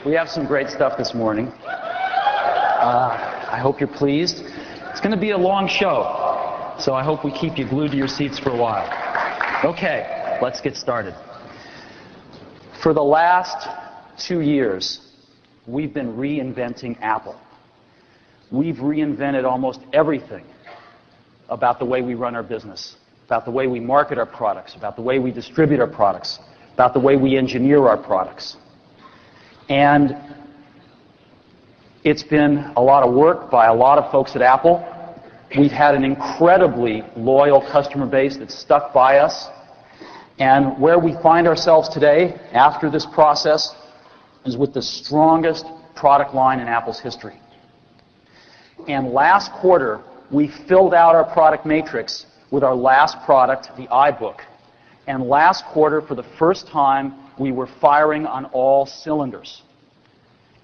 We have some great stuff this morning. I hope you're pleased. It's going to be a long show, so I hope we keep you glued to your seats for a while. Okay, let's get started. For the last 2 years, we've been reinventing Apple. We've reinvented almost everything about the way we run our business, about the way we market our products, about the way we distribute our products, about the way we engineer our products. And it's been a lot of work by a lot of folks at Apple. We've had an incredibly loyal customer base that's stuck by us. And where we find ourselves today, after this process, is with the strongest product line in Apple's history. And last quarter, we filled out our product matrix with our last product, the iBook. And last quarter, for the first time, we were firing on all cylinders.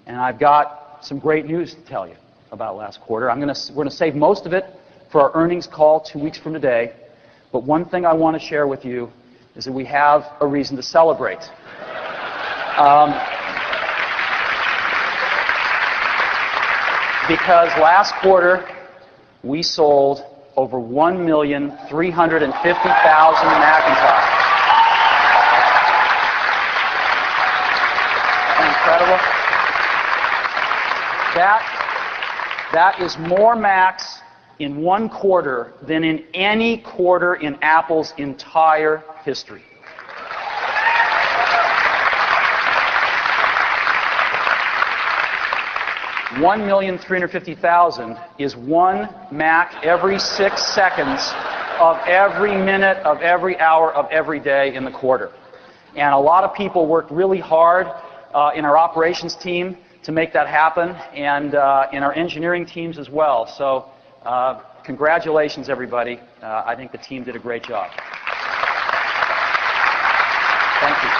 And I've got some great news to tell you about last quarter. We're going to save most of it for our earnings call 2 weeks from today. But one thing I want to share with you is that we have a reason to celebrate. Because last quarter, we sold over 1,350,000 Macintoshes. Incredible. That is more Macs in one quarter than in any quarter in Apple's entire history. $1,350,000 is one Mac every 6 seconds of every minute, of every hour, of every day in the quarter. And a lot of people worked really hard in our operations team to make that happen, and in our engineering teams as well. So congratulations, everybody. I think the team did a great job. Thank you.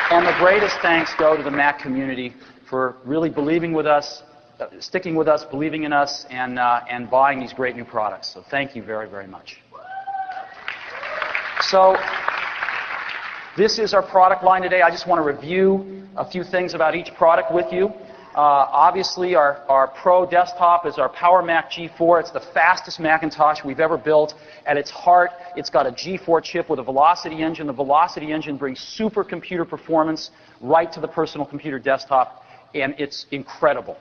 And the greatest thanks go to the Mac community for really believing with us, sticking with us, believing in us, and buying these great new products. So thank you very, very much. So this is our product line today. I just want to review a few things about each product with you. Obviously, our Pro desktop is our Power Mac G4. It's the fastest Macintosh we've ever built. At its heart, it's got a G4 chip with a Velocity engine. The Velocity engine brings supercomputer performance right to the personal computer desktop, and it's incredible.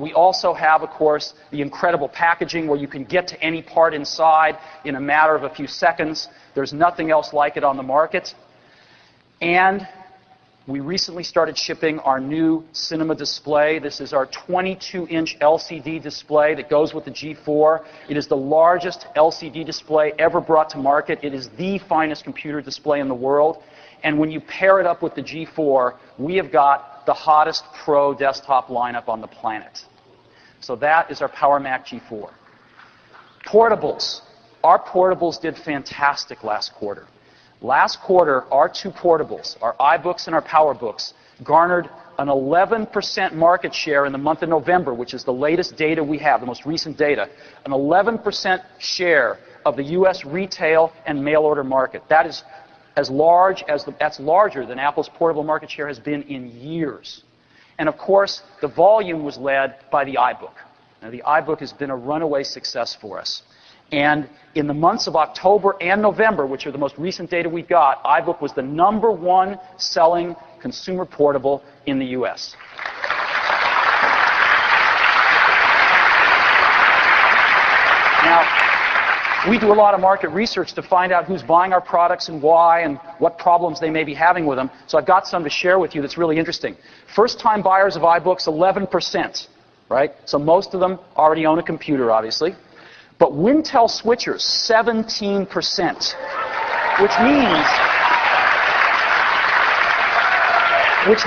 We also have, of course, the incredible packaging where you can get to any part inside in a matter of a few seconds. There's nothing else like it on the market. And we recently started shipping our new Cinema display. This is our 22-inch LCD display that goes with the G4. It is the largest LCD display ever brought to market. It is the finest computer display in the world. And when you pair it up with the G4, we have got the hottest Pro desktop lineup on the planet. So that is our Power Mac G4. Portables. Our portables did fantastic last quarter. Last quarter, our two portables, our iBooks and our PowerBooks, garnered an 11% market share in the month of November, which is the latest data we have, the most recent data. An 11% share of the U.S. retail and mail-order market. That is that's larger than Apple's portable market share has been in years. And of course, the volume was led by the iBook. Now, the iBook has been a runaway success for us. And in the months of October and November, which are the most recent data we've got, iBook was the #1 selling consumer portable in the U.S. Now, we do a lot of market research to find out who's buying our products and why and what problems they may be having with them. So I've got some to share with you that's really interesting. First-time buyers of iBooks, 11%, right? So most of them already own a computer, obviously. But Wintel switchers, 17%, which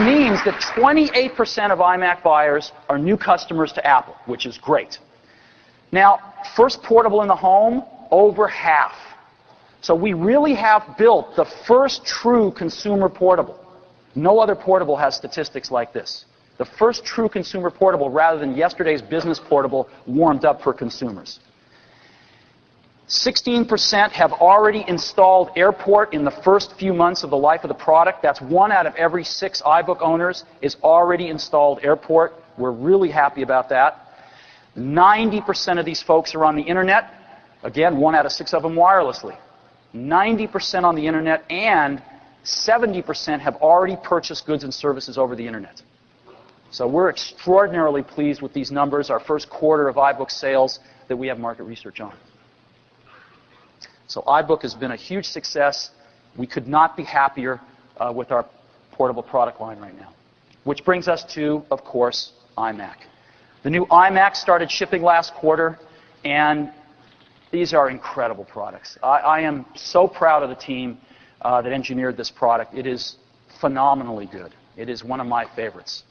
means that 28% of iMac buyers are new customers to Apple, which is great. Now, first portable in the home, over half. So we really have built the first true consumer portable. No other portable has statistics like this. The first true consumer portable rather than yesterday's business portable warmed up for consumers. 16% have already installed Airport in the first few months of the life of the product. That's 1 out of every 6 iBook owners is already installed Airport. We're really happy about that. 90% of these folks are on the internet. Again, 1 out of 6 of them wirelessly. 90% on the internet, and 70% have already purchased goods and services over the internet. So we're extraordinarily pleased with these numbers, our first quarter of iBook sales that we have market research on. So iBook has been a huge success. We could not be happier with our portable product line right now. Which brings us to, of course, iMac. The new iMac started shipping last quarter, and these are incredible products. I am so proud of the team that engineered this product. It is phenomenally good. It is one of my favorites.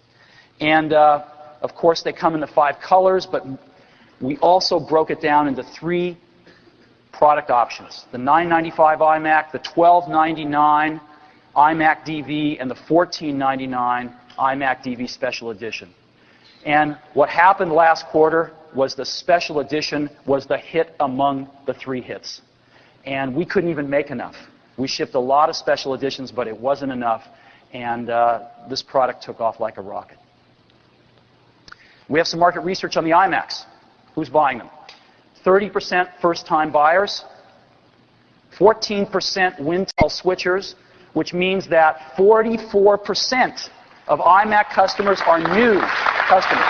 And, of course, they come in the 5 colors, but we also broke it down into 3 product options. The $995 iMac, the $1299 iMac DV, and the $1499 iMac DV Special Edition. And what happened last quarter was the Special Edition was the hit among the 3 hits. And we couldn't even make enough. We shipped a lot of Special Editions, but it wasn't enough. And this product took off like a rocket. We have some market research on the iMacs. Who's buying them? 30% first-time buyers, 14% Wintel switchers, which means that 44% of iMac customers are new customers.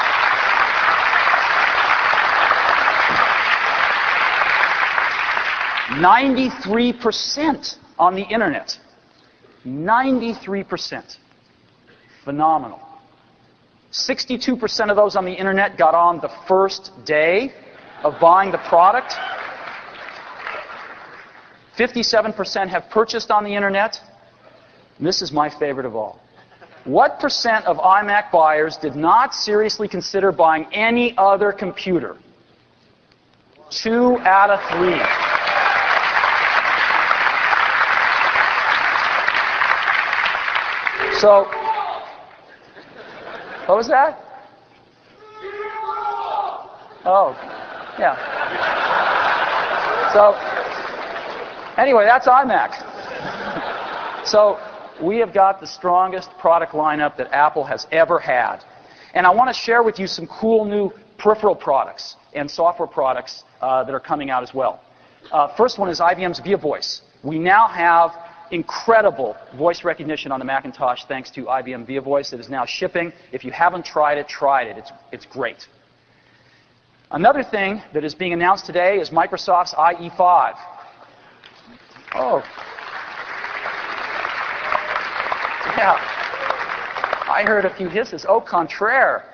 %93% on the internet. 93%. Phenomenal. 62% of those on the internet got on the first day of buying the product. 57% have purchased on the internet. And this is my favorite of all. What percent of iMac buyers did not seriously consider buying any other computer? 2 out of 3. So, what was that? Oh, yeah. So, anyway, that's iMac. So, we have got the strongest product lineup that Apple has ever had. And I want to share with you some cool new peripheral products and software products that are coming out as well. First one is IBM's ViaVoice. We now have incredible voice recognition on the Macintosh thanks to IBM ViaVoice. It is now shipping. If you haven't tried it, try it. It's great. Another thing that is being announced today is Microsoft's IE5. Oh. Yeah. I heard a few hisses. Au contraire.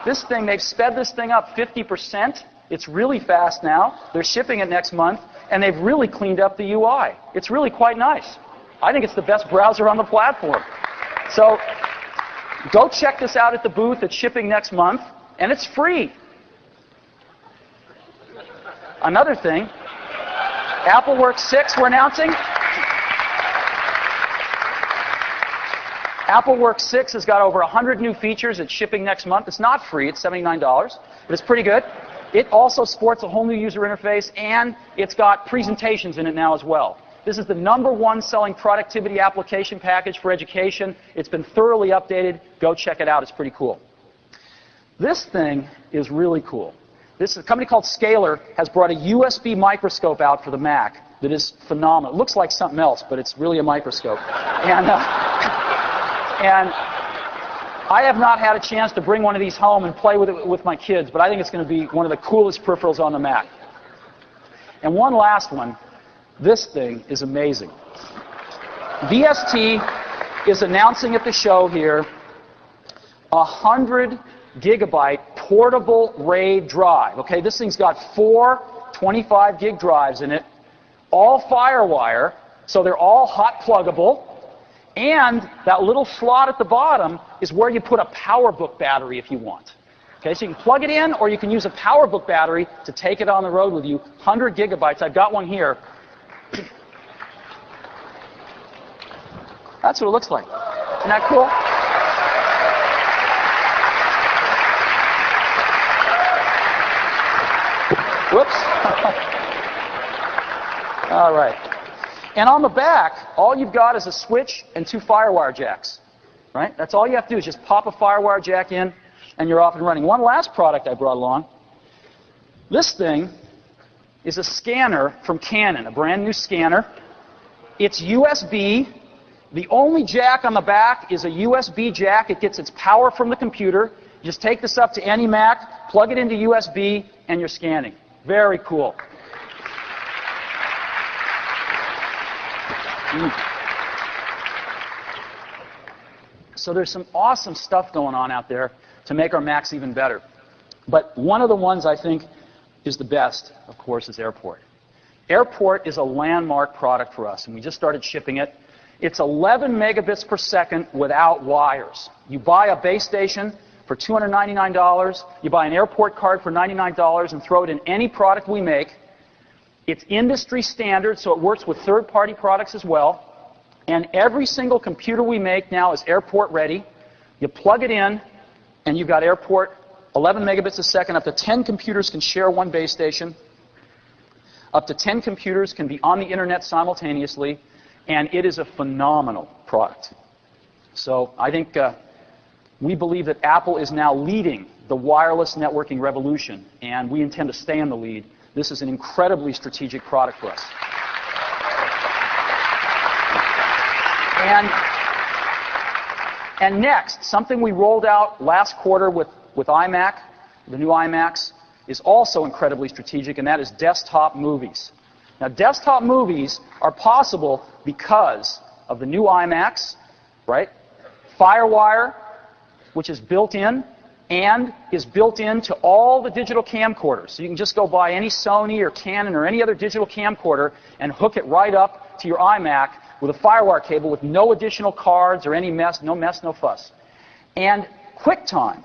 This thing, they've sped this thing up 50%. It's really fast now. They're shipping it next month. And they've really cleaned up the UI. It's really quite nice. I think it's the best browser on the platform. So go check this out at the booth. It's shipping next month. And it's free. Another thing, AppleWorks 6 we're announcing. AppleWorks 6 has got over 100 new features. It's shipping next month. It's not free. It's $79. But it's pretty good. It also sports a whole new user interface, and it's got presentations in it now as well. This is the #1 selling productivity application package for education. It's been thoroughly updated. Go check it out. It's pretty cool. This thing is really cool. This is a company called Scalar has brought a USB microscope out for the Mac that is phenomenal. It looks like something else, but it's really a microscope. And I have not had a chance to bring one of these home and play with it with my kids, but I think it's going to be one of the coolest peripherals on the Mac. And one last one. This thing is amazing. VST is announcing at the show here a 100 gigabyte portable RAID drive. Okay, this thing's got 4 25 gig drives in it, all FireWire, so they're all hot pluggable. And that little slot at the bottom is where you put a PowerBook battery if you want. Okay, so you can plug it in, or you can use a PowerBook battery to take it on the road with you. 100 gigabytes. I've got one here. That's what it looks like. Isn't that cool? Whoops. All right. And on the back, all you've got is a switch and 2 FireWire jacks. Right? That's all you have to do is just pop a FireWire jack in, and you're off and running. One last product I brought along. This thing is a scanner from Canon, a brand new scanner. It's USB. The only jack on the back is a USB jack. It gets its power from the computer. You just take this up to any Mac, plug it into USB, and you're scanning. Very cool. So there's some awesome stuff going on out there to make our Macs even better. But one of the ones I think is the best, of course, is Airport. Airport is a landmark product for us, and we just started shipping it. It's 11 megabits per second without wires. You buy a base station for $299, you buy an Airport card for $99 and throw it in any product we make. It's industry standard, so it works with third-party products as well. And every single computer we make now is Airport ready. You plug it in, and you've got Airport, 11 megabits a second. Up to 10 computers can share one base station. Up to 10 computers can be on the internet simultaneously, and it is a phenomenal product. So I think we believe that Apple is now leading the wireless networking revolution, and we intend to stay in the lead. This is an incredibly strategic product for us. And next, something we rolled out last quarter with iMac, the new iMacs, is also incredibly strategic, and that is desktop movies. Now, desktop movies are possible because of the new iMacs, right? FireWire, which is built in, and is built into all the digital camcorders. So you can just go buy any Sony or Canon or any other digital camcorder and hook it right up to your iMac with a FireWire cable with no additional cards or any mess, no fuss. And QuickTime,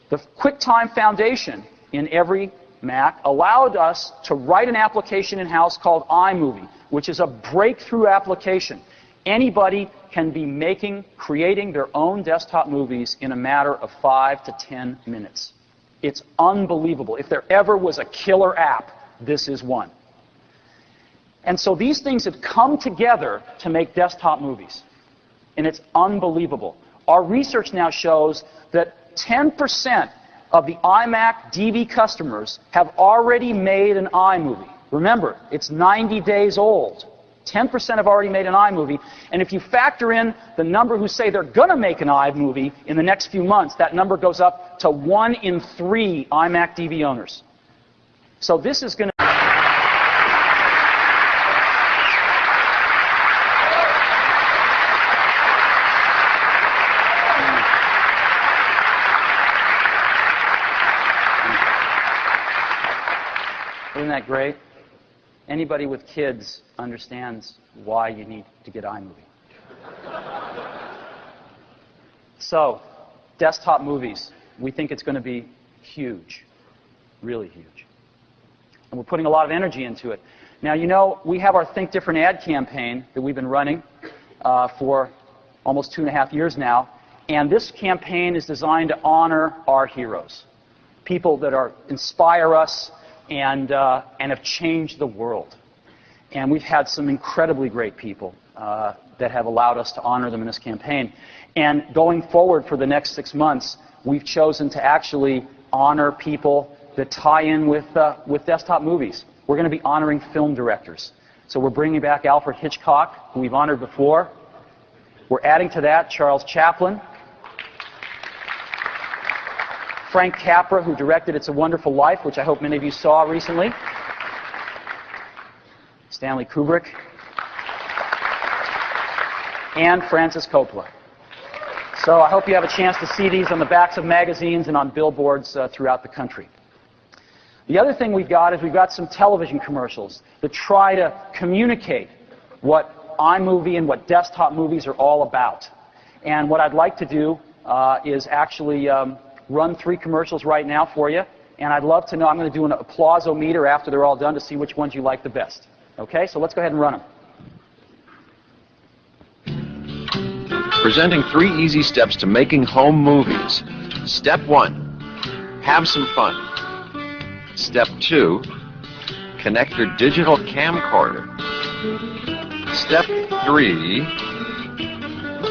the QuickTime Foundation in every Mac allowed us to write an application in-house called iMovie, which is a breakthrough application. Anybody can be creating their own desktop movies in a matter of 5 to 10 minutes. It's unbelievable. If there ever was a killer app, this is one. And so these things have come together to make desktop movies. And it's unbelievable. Our research now shows that 10% of the iMac DV customers have already made an iMovie. Remember, it's 90 days old. 10% have already made an iMovie. And if you factor in the number who say they're going to make an iMovie in the next few months, that number goes up to 1 in 3 iMac DV owners. So this is going to... Isn't that great? Anybody with kids understands why you need to get iMovie. So, desktop movies, we think it's going to be huge, really huge. And we're putting a lot of energy into it. Now, you know, we have our Think Different ad campaign that we've been running for almost 2.5 years now. And this campaign is designed to honor our heroes, people that inspire us, and have changed the world. And we've had some incredibly great people that have allowed us to honor them in this campaign. And going forward for the next 6 months, we've chosen to actually honor people that tie in with desktop movies. We're going to be honoring film directors. So we're bringing back Alfred Hitchcock, who we've honored before. We're adding to that Charles Chaplin, Frank Capra, who directed It's a Wonderful Life, which I hope many of you saw recently. Stanley Kubrick. And Francis Coppola. So I hope you have a chance to see these on the backs of magazines and on billboards throughout the country. The other thing we've got is we've got some television commercials that try to communicate what iMovie and what desktop movies are all about. And what I'd like to do is actually run 3 commercials right now for you, and I'd love to know, I'm going to do an applause-o-meter after they're all done to see which ones you like the best. Okay, so let's go ahead and run them. Presenting 3 easy steps to making home movies. Step 1, have some fun. Step 2, Connect your digital camcorder. Step 3,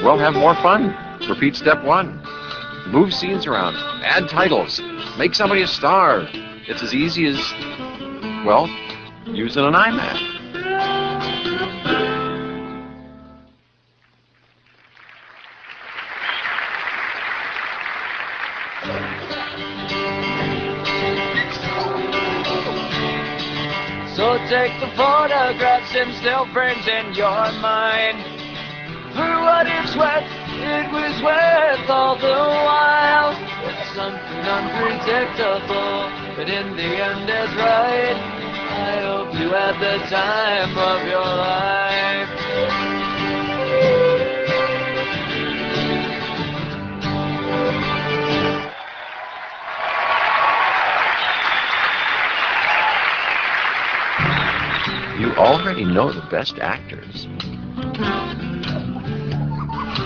well, have more fun. Repeat step 1. Move scenes around. Add titles. Make somebody a star. It's as easy as, well, using an iMac. So take the photographs and still frames in your mind. For what it's worth, it was worth all the while. It's something unpredictable, but in the end it's right. I hope you had the time of your life. You already know the best actors,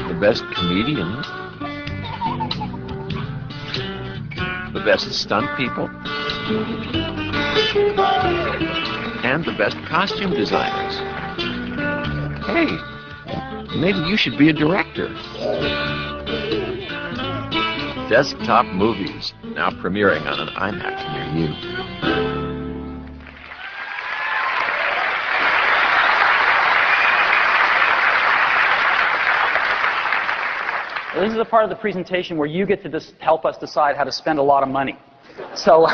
the best comedians, the best stunt people, and the best costume designers. Hey, maybe you should be a director. Desktop Movies, now premiering on an iMac near you. This is the part of the presentation where you get to help us decide how to spend a lot of money. So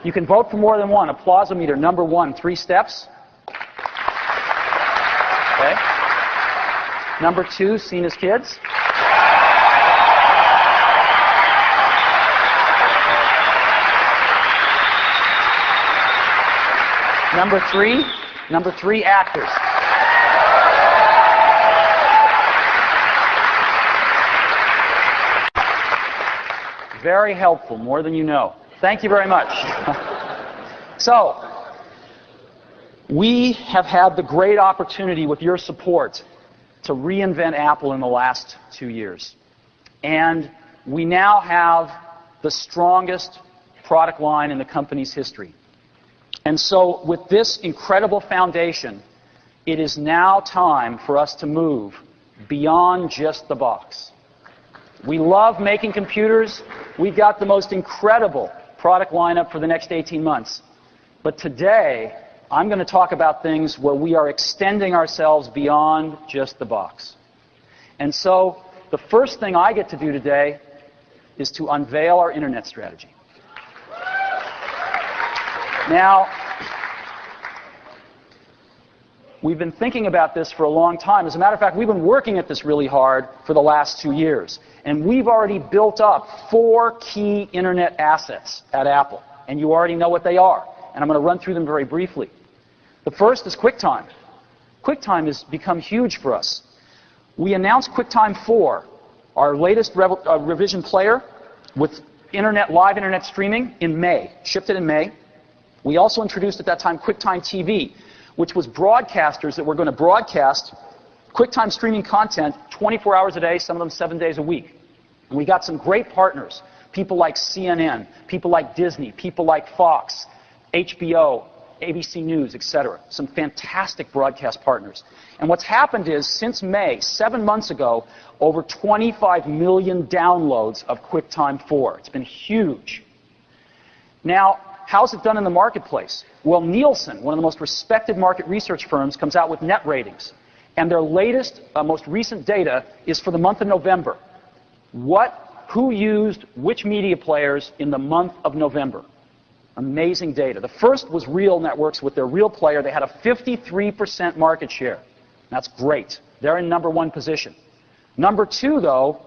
you can vote for more than one. Applause-o-meter number 1, 3 steps. Okay. Number 2, seen as kids. Number 3, actors. Very helpful, more than you know. Thank you very much. So, we have had the great opportunity with your support to reinvent Apple in the last 2 years. And we now have the strongest product line in the company's history. And so, with this incredible foundation, it is now time for us to move beyond just the box. We love making computers. We've got the most incredible product lineup for the next 18 months. But today, I'm going to talk about things where we are extending ourselves beyond just the box. And so, the first thing I get to do today is to unveil our internet strategy. Now, we've been thinking about this for a long time. As a matter of fact, we've been working at this really hard for the last 2 years. And we've already built up 4 key internet assets at Apple. And you already know what they are. And I'm going to run through them very briefly. The first is QuickTime. QuickTime has become huge for us. We announced QuickTime 4, our latest revision player with live internet streaming in May. Shipped it in May. We also introduced at that time QuickTime TV, which was broadcasters that were going to broadcast QuickTime streaming content 24 hours a day, some of them 7 days a week. And we got some great partners, people like CNN, people like Disney, people like Fox, HBO, ABC News, etc. Some fantastic broadcast partners. And what's happened is, since May, 7 months ago, over 25 million downloads of QuickTime 4. It's been huge. Now, how's it done in the marketplace? Well, Nielsen, one of the most respected market research firms, comes out with net ratings. And their latest, most recent data is for the month of November. Who used which media players in the month of November? Amazing data. The first was Real Networks with their Real player. They had a 53% market share. That's great. They're in number 1 position. Number 2, though,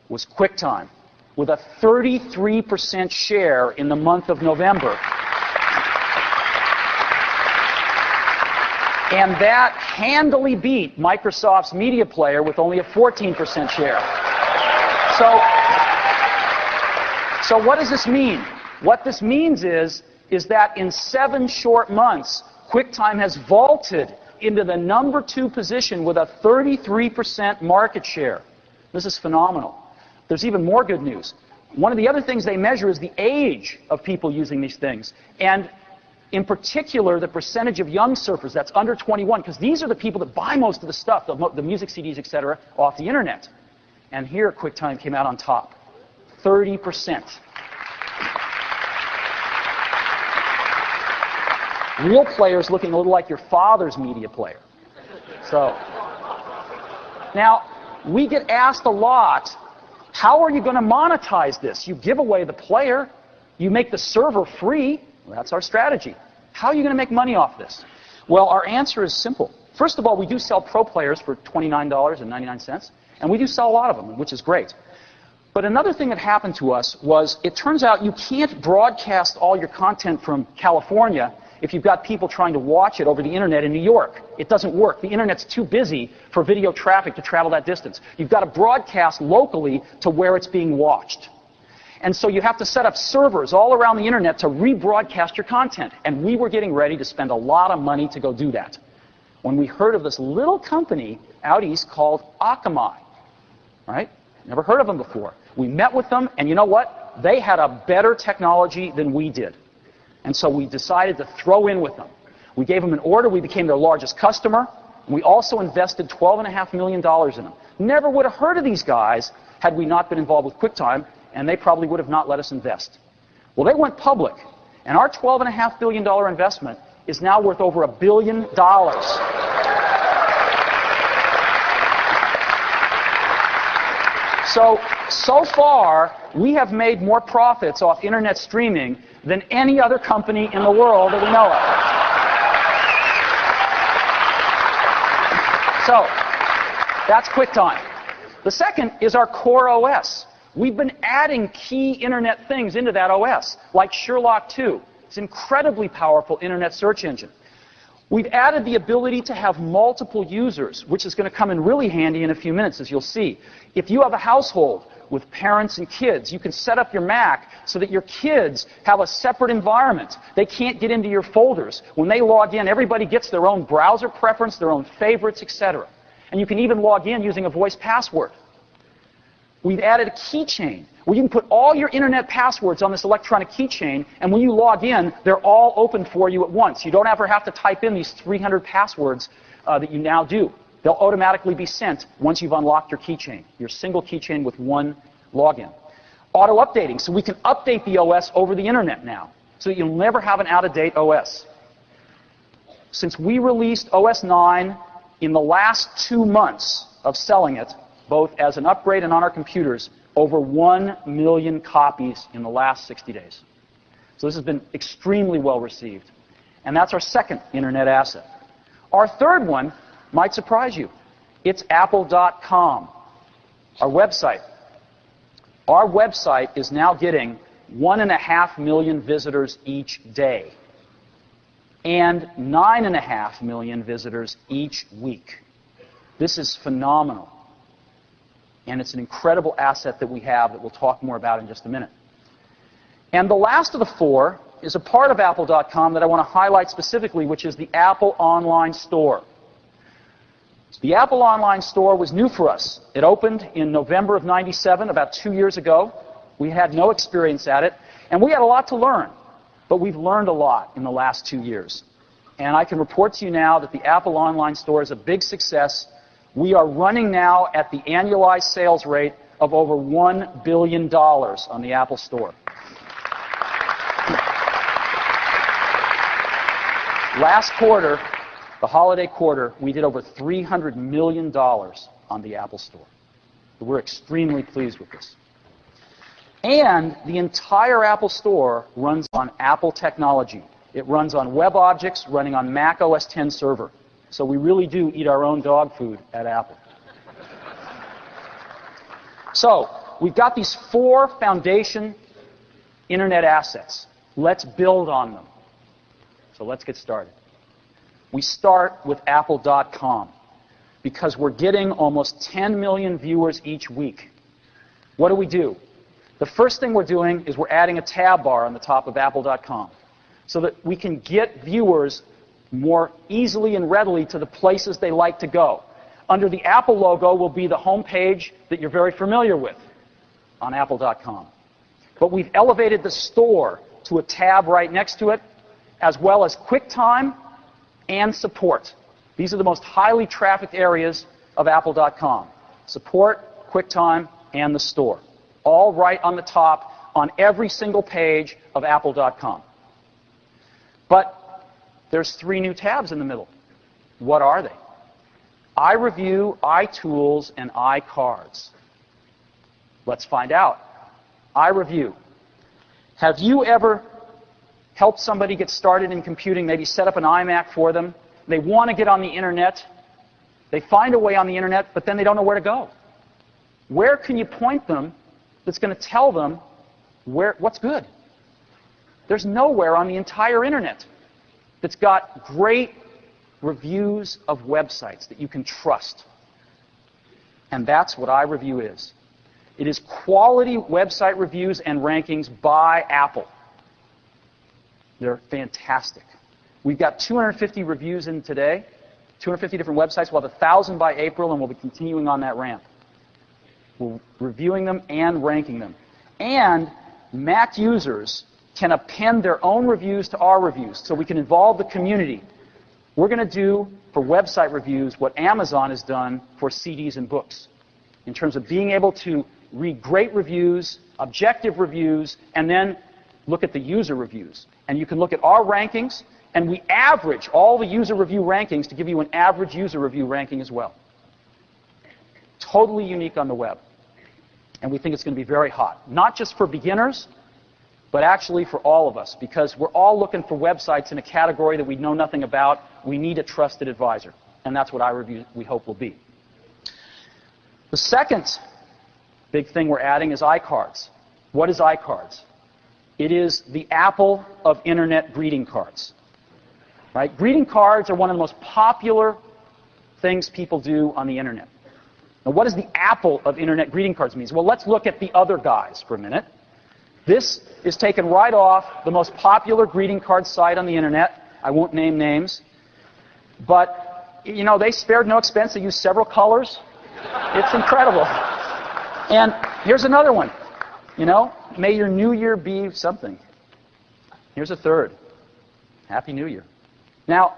was QuickTime with a 33% share in the month of November. And that handily beat Microsoft's media player with only a 14% share. So what does this mean? What this means is that in 7 short months, QuickTime has vaulted into the number 2 position with a 33% market share. This is phenomenal. There's even more good news. One of the other things they measure is the age of people using these things. And In particular, the percentage of young surfers that's under 21, because these are the people that buy most of the stuff, the music CDs, etc., off the internet. And here, QuickTime came out on top, 30%. Real players looking a little like your father's media player. So, now, we get asked a lot, how are you going to monetize this? You give away the player, you make the server free. Well, that's our strategy. How are you going to make money off this? Well, our answer is simple. First of all, we do sell pro players for $29.99, and we do sell a lot of them, which is great. But another thing that happened to us was, it turns out you can't broadcast all your content from California if you've got people trying to watch it over the internet in New York. It doesn't work. The internet's too busy for video traffic to travel that distance. You've got to broadcast locally to where it's being watched. And so you have to set up servers all around the internet to rebroadcast your content. And we were getting ready to spend a lot of money to go do that, when we heard of this little company out east called Akamai. Right? Never heard of them before. We met with them, and you know what? They had a better technology than we did. And so we decided to throw in with them. We gave them an order. We became their largest customer. And we also invested $12.5 million in them. Never would have heard of these guys had we not been involved with QuickTime, and they probably would have not let us invest. Well, they went public, and our $12.5 billion investment is now worth over $1 billion. So far, we have made more profits off internet streaming than any other company in the world that we know of. So, that's QuickTime. The second is our core OS. We've been adding key internet things into that OS, like Sherlock 2. It's an incredibly powerful internet search engine. We've added the ability to have multiple users, which is going to come in really handy in a few minutes, as you'll see. If you have a household with parents and kids, you can set up your Mac so that your kids have a separate environment. They can't get into your folders. When they log in, everybody gets their own browser preference, their own favorites, etc. And you can even log in using a voice password. We've added a keychain where you can put all your internet passwords on this electronic keychain, and when you log in, they're all open for you at once. You don't ever have to type in these 300 passwords that you now do. They'll automatically be sent once you've unlocked your keychain, your single keychain with one login. Auto-updating, so we can update the OS over the internet now, so that you'll never have an out-of-date OS. Since we released OS 9 in the last 2 months of selling it, both as an upgrade and on our computers, over 1 million copies in the last 60 days. So this has been extremely well received. And that's our second internet asset. Our third one might surprise you. It's Apple.com, our website. Our website is now getting 1.5 million visitors each day and 9.5 million visitors each week. This is phenomenal. And it's an incredible asset that we have that we'll talk more about in just a minute. And the last of the four is a part of Apple.com that I want to highlight specifically, which is the Apple Online Store. The Apple Online Store was new for us. It opened in November of '97, about 2 years ago. We had no experience at it, and we had a lot to learn. But we've learned a lot in the last 2 years. And I can report to you now that the Apple Online Store is a big success. We are running now at the annualized sales rate of over $1 billion on the Apple Store. Last quarter, the holiday quarter, we did over $300 million on the Apple Store. We're extremely pleased with this. And the entire Apple Store runs on Apple technology. It runs on WebObjects running on Mac OS X server. So we really do eat our own dog food at Apple. So we've got these 4 foundation internet assets. Let's build on them. So let's get started. We start with Apple.com because we're getting almost 10 million viewers each week. What do? The first thing we're doing is we're adding a tab bar on the top of Apple.com so that we can get viewers more easily and readily to the places they like to go. Under the Apple logo will be the home page that you're very familiar with on Apple.com. But we've elevated the store to a tab right next to it, as well as QuickTime and support. These are the most highly trafficked areas of Apple.com. Support, QuickTime, and the store. All right on the top on every single page of Apple.com. But there's 3 new tabs in the middle. What are they? iReview, iTools, and iCards. Let's find out. iReview. Have you ever helped somebody get started in computing, maybe set up an iMac for them? They want to get on the internet. They find a way on the internet, but then they don't know where to go. Where can you point them that's going to tell them what's good? There's nowhere on the entire internet that's got great reviews of websites that you can trust. And that's what iReview is. It is quality website reviews and rankings by Apple. They're fantastic. We've got 250 reviews in today, 250 different websites. We'll have 1,000 by April, and we'll be continuing on that ramp. We're reviewing them and ranking them. And Mac users can append their own reviews to our reviews, so we can involve the community. We're going to do, for website reviews, what Amazon has done for CDs and books, in terms of being able to read great reviews, objective reviews, and then look at the user reviews. And you can look at our rankings, and we average all the user review rankings to give you an average user review ranking as well. Totally unique on the web. And we think it's going to be very hot. Not just for beginners, but actually for all of us, because we're all looking for websites in a category that we know nothing about. We need a trusted advisor. And that's what iReview, we hope, will be. The second big thing we're adding is iCards. What is iCards? It is the Apple of Internet greeting cards. Right? Greeting cards are one of the most popular things people do on the Internet. Now, what does the Apple of Internet greeting cards mean? Well, let's look at the other guys for a minute. This is taken right off the most popular greeting card site on the Internet. I won't name names. But, you know, they spared no expense. They used several colors. It's incredible. And here's another one. You know, may your new year be something. Here's a third. Happy New Year. Now,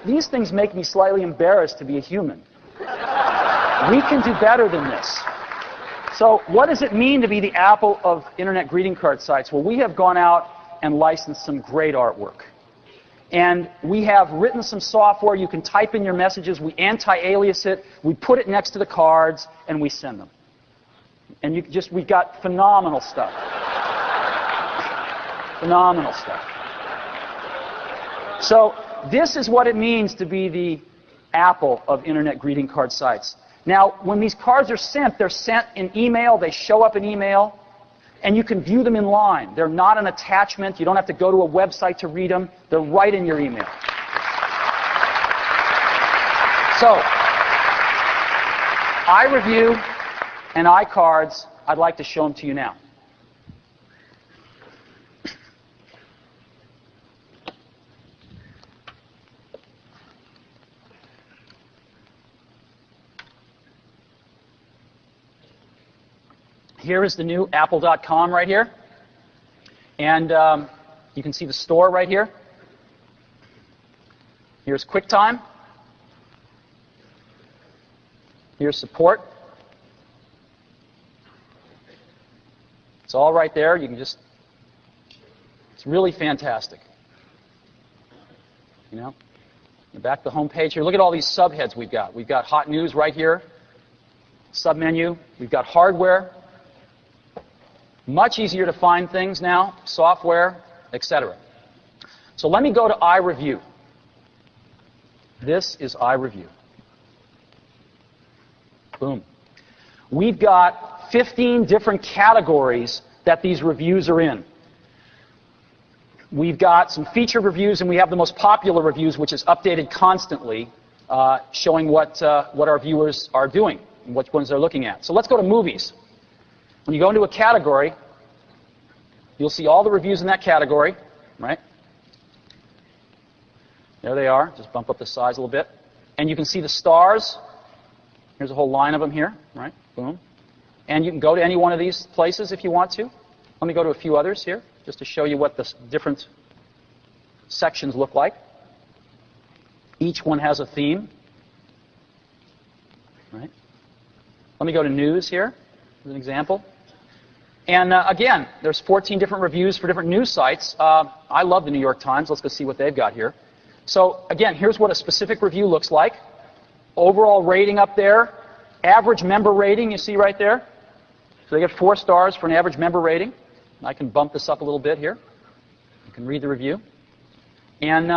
these things make me slightly embarrassed to be a human. We can do better than this. So what does it mean to be the Apple of Internet greeting card sites? Well, we have gone out and licensed some great artwork. And we have written some software. You can type in your messages. We anti-alias it. We put it next to the cards, and we send them. And we've got phenomenal stuff. Phenomenal stuff. So this is what it means to be the Apple of Internet greeting card sites. Now, when these cards are sent, they're sent in email. They show up in email. And you can view them in line. They're not an attachment. You don't have to go to a website to read them. They're right in your email. So, iReview and iCards, I'd like to show them to you now. Here is the new Apple.com right here. And you can see the store right here. Here's QuickTime. Here's support. It's all right there. You can just, it's really fantastic. You know, back to the home page here. Look at all these subheads we've got. We've got hot news right here. Submenu. We've got hardware. Much easier to find things now, software, etc. So let me go to iReview. This is iReview. Boom. We've got 15 different categories that these reviews are in. We've got some featured reviews, and we have the most popular reviews, which is updated constantly, showing what our viewers are doing and which ones they're looking at. So let's go to movies. When you go into a category, you'll see all the reviews in that category, right? There they are. Just bump up the size a little bit. And you can see the stars. Here's a whole line of them here, right? Boom. And you can go to any one of these places if you want to. Let me go to a few others here, just to show you what the different sections look like. Each one has a theme. Right? Let me go to news here as an example. And again, there's 14 different reviews for different news sites. I love the New York Times. Let's go see what they've got here. So again, here's what a specific review looks like. Overall rating up there. Average member rating, you see right there. So they get 4 stars for an average member rating. I can bump this up a little bit here. You can read the review. And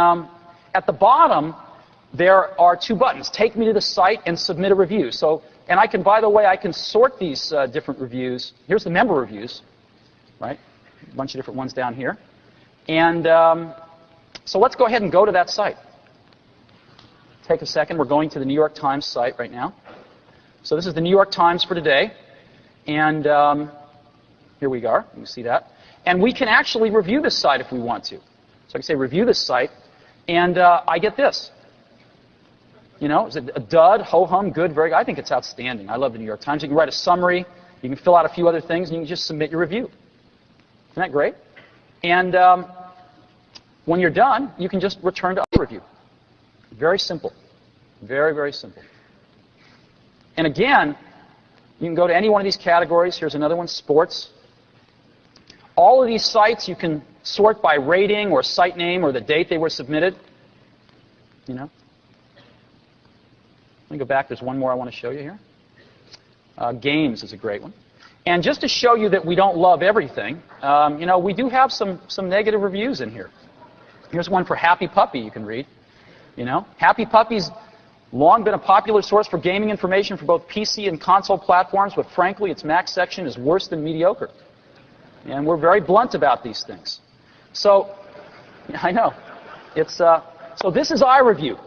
at the bottom, there are 2 buttons. Take me to the site and submit a review. So, and I can, by the way, I can sort these different reviews. Here's the member reviews, right? A bunch of different ones down here. And so let's go ahead and go to that site. Take a second. We're going to the New York Times site right now. So this is the New York Times for today. And here we are. You can see that. And we can actually review this site if we want to. So I can say review this site, and I get this. You know, is it a dud, ho-hum, good, very good? I think it's outstanding. I love the New York Times. You can write a summary. You can fill out a few other things, and you can just submit your review. Isn't that great? And when you're done, you can just return to other review. Very simple. Very, very simple. And again, you can go to any one of these categories. Here's another one, sports. All of these sites you can sort by rating or site name or the date they were submitted. You know. Let me go back. There's one more I want to show you here. Games is a great one. And just to show you that we don't love everything, you know, we do have some negative reviews in here. Here's one for Happy Puppy you can read. You know, Happy Puppy's long been a popular source for gaming information for both PC and console platforms, but frankly, its Mac section is worse than mediocre. And we're very blunt about these things. So, I know. It's so this is iReview.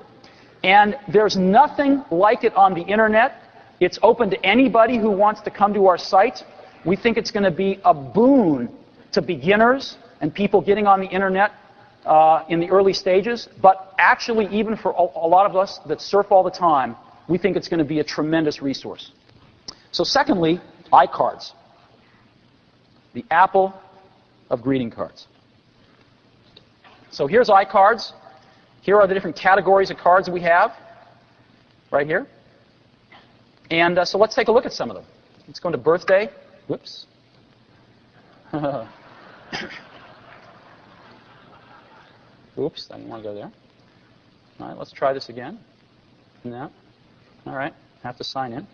And there's nothing like it on the internet. It's open to anybody who wants to come to our site. We think it's going to be a boon to beginners and people getting on the internet in the early stages. But actually, even for a lot of us that surf all the time, we think it's going to be a tremendous resource. So secondly, iCards. The Apple of greeting cards. So here's iCards. Here are the different categories of cards that we have, right here. And so let's take a look at some of them. Let's go into birthday. Whoops. Oops, I didn't want to go there. All right, let's try this again. No. All right, have to sign in.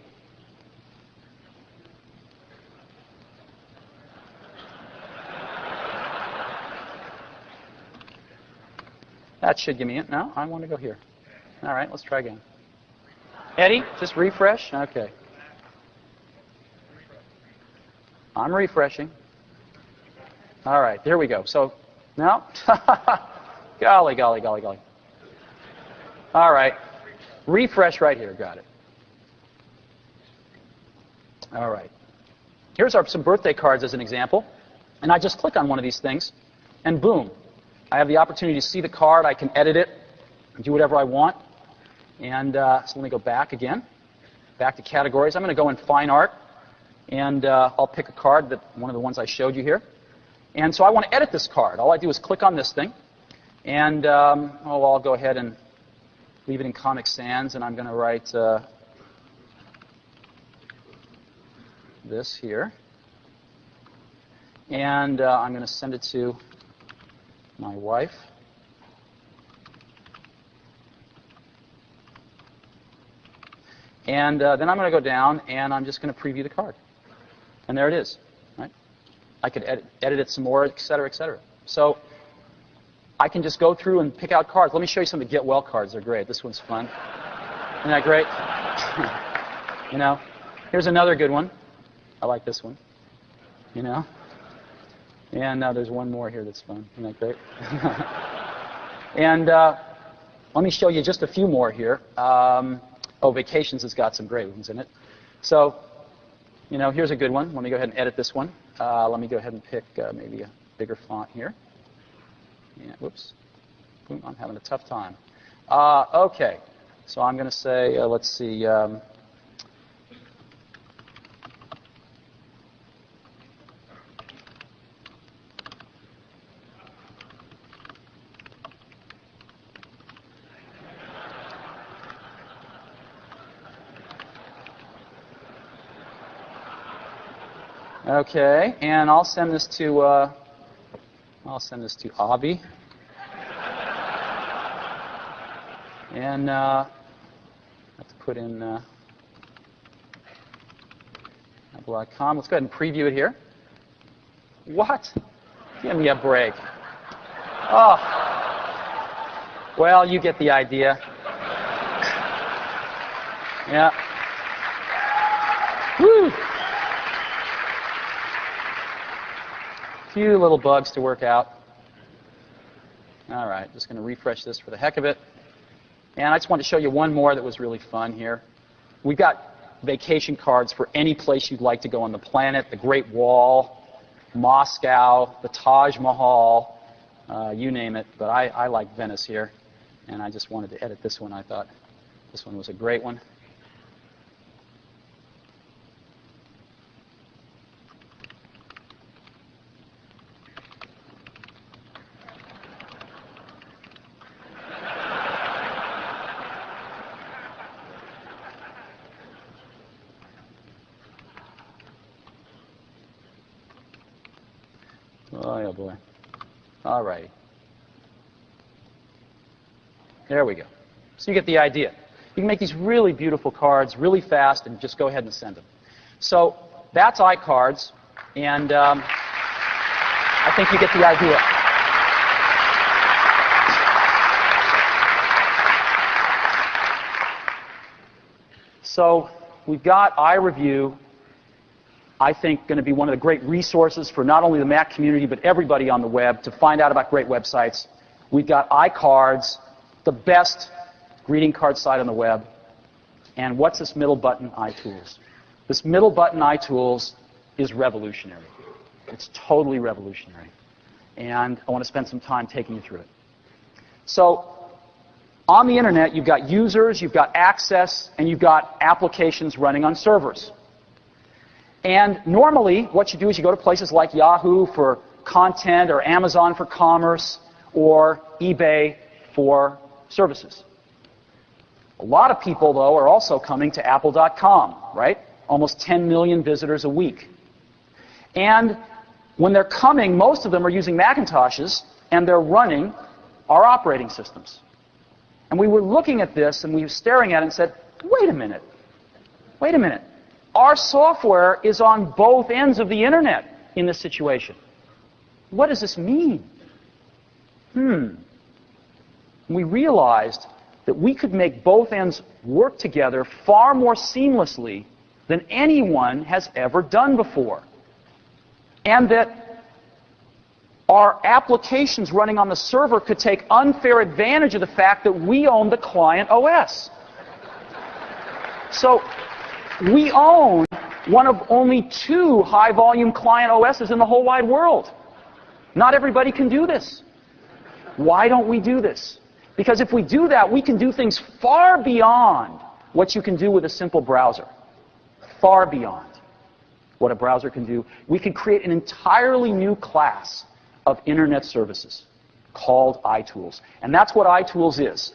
That should give me it. No, I want to go here. All right, let's try again. Eddie, just refresh? Okay. I'm refreshing. All right, there we go. So, no? Golly, golly, golly, golly. All right. Refresh right here. Got it. All right. Here's some birthday cards as an example. And I just click on one of these things, and boom. I have the opportunity to see the card. I can edit it, do whatever I want. And so let me go back again, back to categories. I'm going to go in Fine Art, and I'll pick a card, one of the ones I showed you here. And so I want to edit this card. All I do is click on this thing, and I'll go ahead and leave it in Comic Sans, and I'm going to write this here. And I'm going to send it to my wife. And then I'm going to go down, and I'm just going to preview the card. And there it is. Right? I could edit it some more, et cetera, et cetera. So I can just go through and pick out cards. Let me show you some of the Get Well cards. They're great. This one's fun. Isn't that great? You know, here's another good one. I like this one. You know. And there's one more here that's fun. Isn't that great? And let me show you just a few more here. Oh, Vacations has got some great ones in it. So, you know, here's a good one. Let me go ahead and edit this one. Let me go ahead and pick maybe a bigger font here. Yeah, whoops. I'm having a tough time. Okay. So I'm going to say, let's see. Okay, and I'll send this to Avi. And I have to put in Apple.com. Let's go ahead and preview it here. What? Give me a break. Oh. Well, you get the idea. Yeah. Woo! Few little bugs to work out. All right, just going to refresh this for the heck of it. And I just wanted to show you one more that was really fun here. We've got vacation cards for any place you'd like to go on the planet, the Great Wall, Moscow, the Taj Mahal, you name it. But I like Venice here, and I just wanted to edit this one. I thought this one was a great one. Oh boy. All right. There we go. So you get the idea. You can make these really beautiful cards really fast and just go ahead and send them. So that's iCards, and I think you get the idea. So we've got iReview, I think, going to be one of the great resources for not only the Mac community, but everybody on the web to find out about great websites. We've got iCards, the best greeting card site on the web. And what's this middle button, iTools? This middle button, iTools, is revolutionary. It's totally revolutionary. And I want to spend some time taking you through it. So on the internet, you've got users, you've got access, and you've got applications running on servers. And normally, what you do is you go to places like Yahoo for content, or Amazon for commerce, or eBay for services. A lot of people, though, are also coming to Apple.com, right? Almost 10 million visitors a week. And when they're coming, most of them are using Macintoshes, and they're running our operating systems. And we were looking at this, and we were staring at it and said, wait a minute. Wait a minute. Our software is on both ends of the internet in this situation. What does this mean? We realized that we could make both ends work together far more seamlessly than anyone has ever done before. And that our applications running on the server could take unfair advantage of the fact that we own the client OS. So we own one of only 2 high-volume client OSs in the whole wide world. Not everybody can do this. Why don't we do this? Because if we do that, we can do things far beyond what you can do with a simple browser. Far beyond what a browser can do. We can create an entirely new class of internet services called iTools. And that's what iTools is.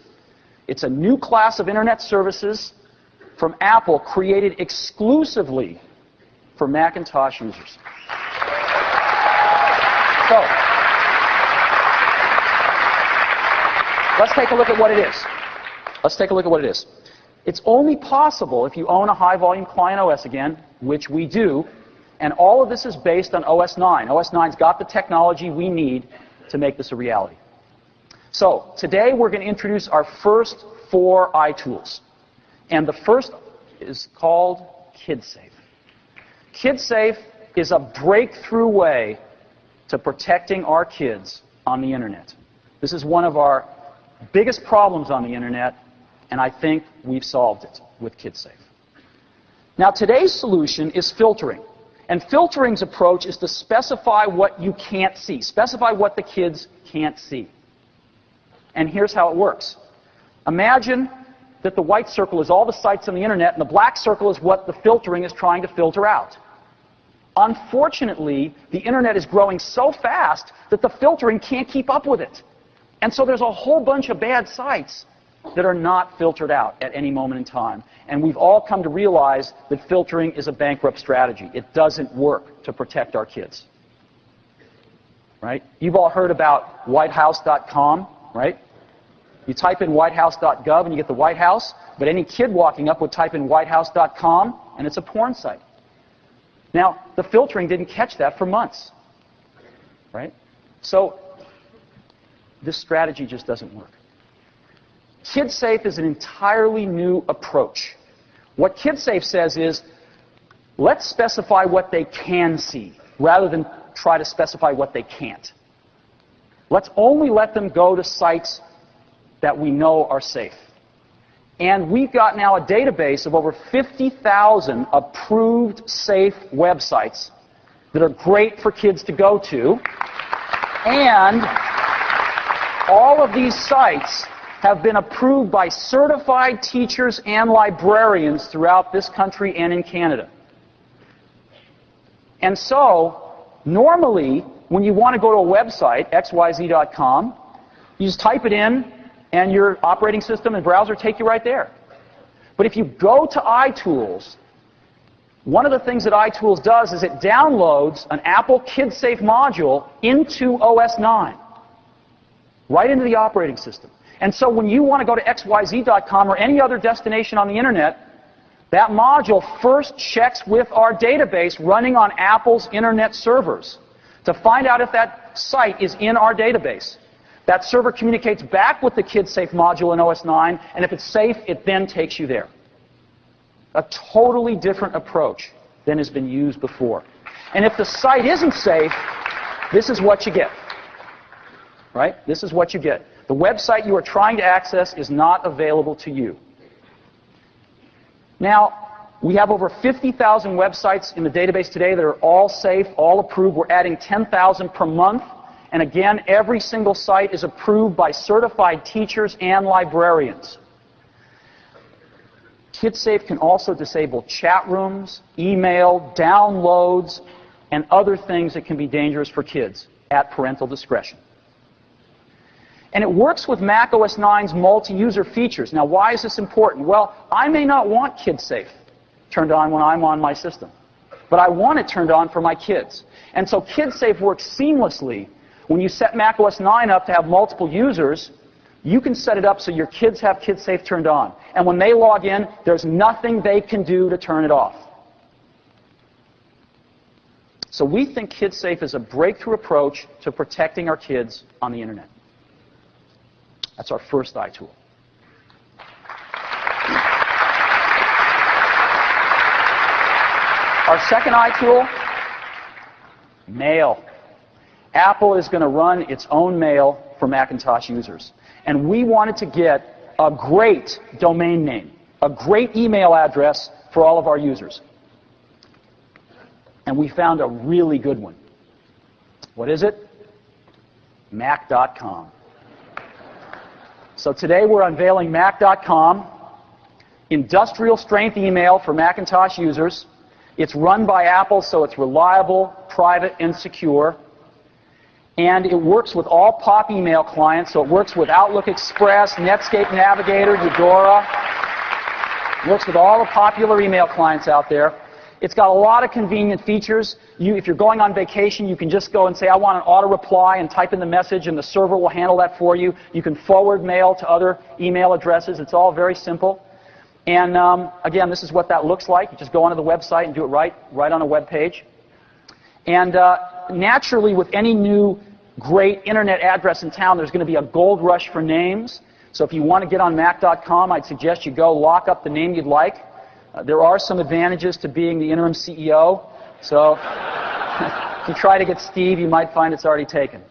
It's a new class of internet services from Apple created exclusively for Macintosh users. So, let's take a look at what it is. Let's take a look at what it is. It's only possible if you own a high-volume client OS again, which we do, and all of this is based on OS 9. OS 9's got the technology we need to make this a reality. So, today we're going to introduce our first 4 iTools. And the first is called KidSafe. KidSafe is a breakthrough way to protecting our kids on the internet. This is one of our biggest problems on the internet, and I think we've solved it with KidSafe. Now, today's solution is filtering. And filtering's approach is to specify what you can't see, specify what the kids can't see. And here's how it works. Imagine that the white circle is all the sites on the internet, and the black circle is what the filtering is trying to filter out. Unfortunately, the internet is growing so fast that the filtering can't keep up with it. And so there's a whole bunch of bad sites that are not filtered out at any moment in time. And we've all come to realize that filtering is a bankrupt strategy. It doesn't work to protect our kids. Right? You've all heard about whitehouse.com, right? You type in whitehouse.gov and you get the White House, but any kid walking up would type in whitehouse.com and it's a porn site. Now, the filtering didn't catch that for months. Right? So, this strategy just doesn't work. KidSafe is an entirely new approach. What KidSafe says is, let's specify what they can see, rather than try to specify what they can't. Let's only let them go to sites that we know are safe. And we've got now a database of over 50,000 approved safe websites that are great for kids to go to. And all of these sites have been approved by certified teachers and librarians throughout this country and in Canada. And so, normally, when you want to go to a website, xyz.com, you just type it in, and your operating system and browser take you right there. But if you go to iTools, one of the things that iTools does is it downloads an Apple KidSafe module into OS 9, right into the operating system. And so when you want to go to xyz.com or any other destination on the internet, that module first checks with our database running on Apple's internet servers to find out if that site is in our database. That server communicates back with the KidSafe module in OS 9, and if it's safe, it then takes you there. A totally different approach than has been used before. And if the site isn't safe, this is what you get. Right? This is what you get. The website you are trying to access is not available to you. Now, we have over 50,000 websites in the database today that are all safe, all approved. We're adding 10,000 per month. And again, every single site is approved by certified teachers and librarians. KidSafe can also disable chat rooms, email, downloads, and other things that can be dangerous for kids at parental discretion. And it works with Mac OS 9's multi-user features. Now, why is this important? Well, I may not want KidSafe turned on when I'm on my system, but I want it turned on for my kids. And so KidSafe works seamlessly. When you set Mac OS 9 up to have multiple users, you can set it up so your kids have KidSafe turned on. And when they log in, there's nothing they can do to turn it off. So we think KidSafe is a breakthrough approach to protecting our kids on the internet. That's our first iTool. Our second iTool, Mail. Apple is going to run its own mail for Macintosh users. And we wanted to get a great domain name, a great email address for all of our users. And we found a really good one. What is it? Mac.com. So today we're unveiling Mac.com, industrial strength email for Macintosh users. It's run by Apple, so it's reliable, private, and secure. And it works with all POP email clients, so it works with Outlook Express, Netscape Navigator, Eudora. It works with all the popular email clients out there. It's got a lot of convenient features. If you're going on vacation, you can just go and say, I want an auto-reply, and type in the message, and the server will handle that for you. You can forward mail to other email addresses. It's all very simple. And again, this is what that looks like. You just go onto the website and do it right on a web page. And naturally, with any new great internet address in town, there's going to be a gold rush for names. So if you want to get on Mac.com, I'd suggest you go lock up the name you'd like. There are some advantages to being the interim CEO. So if you try to get Steve, you might find it's already taken.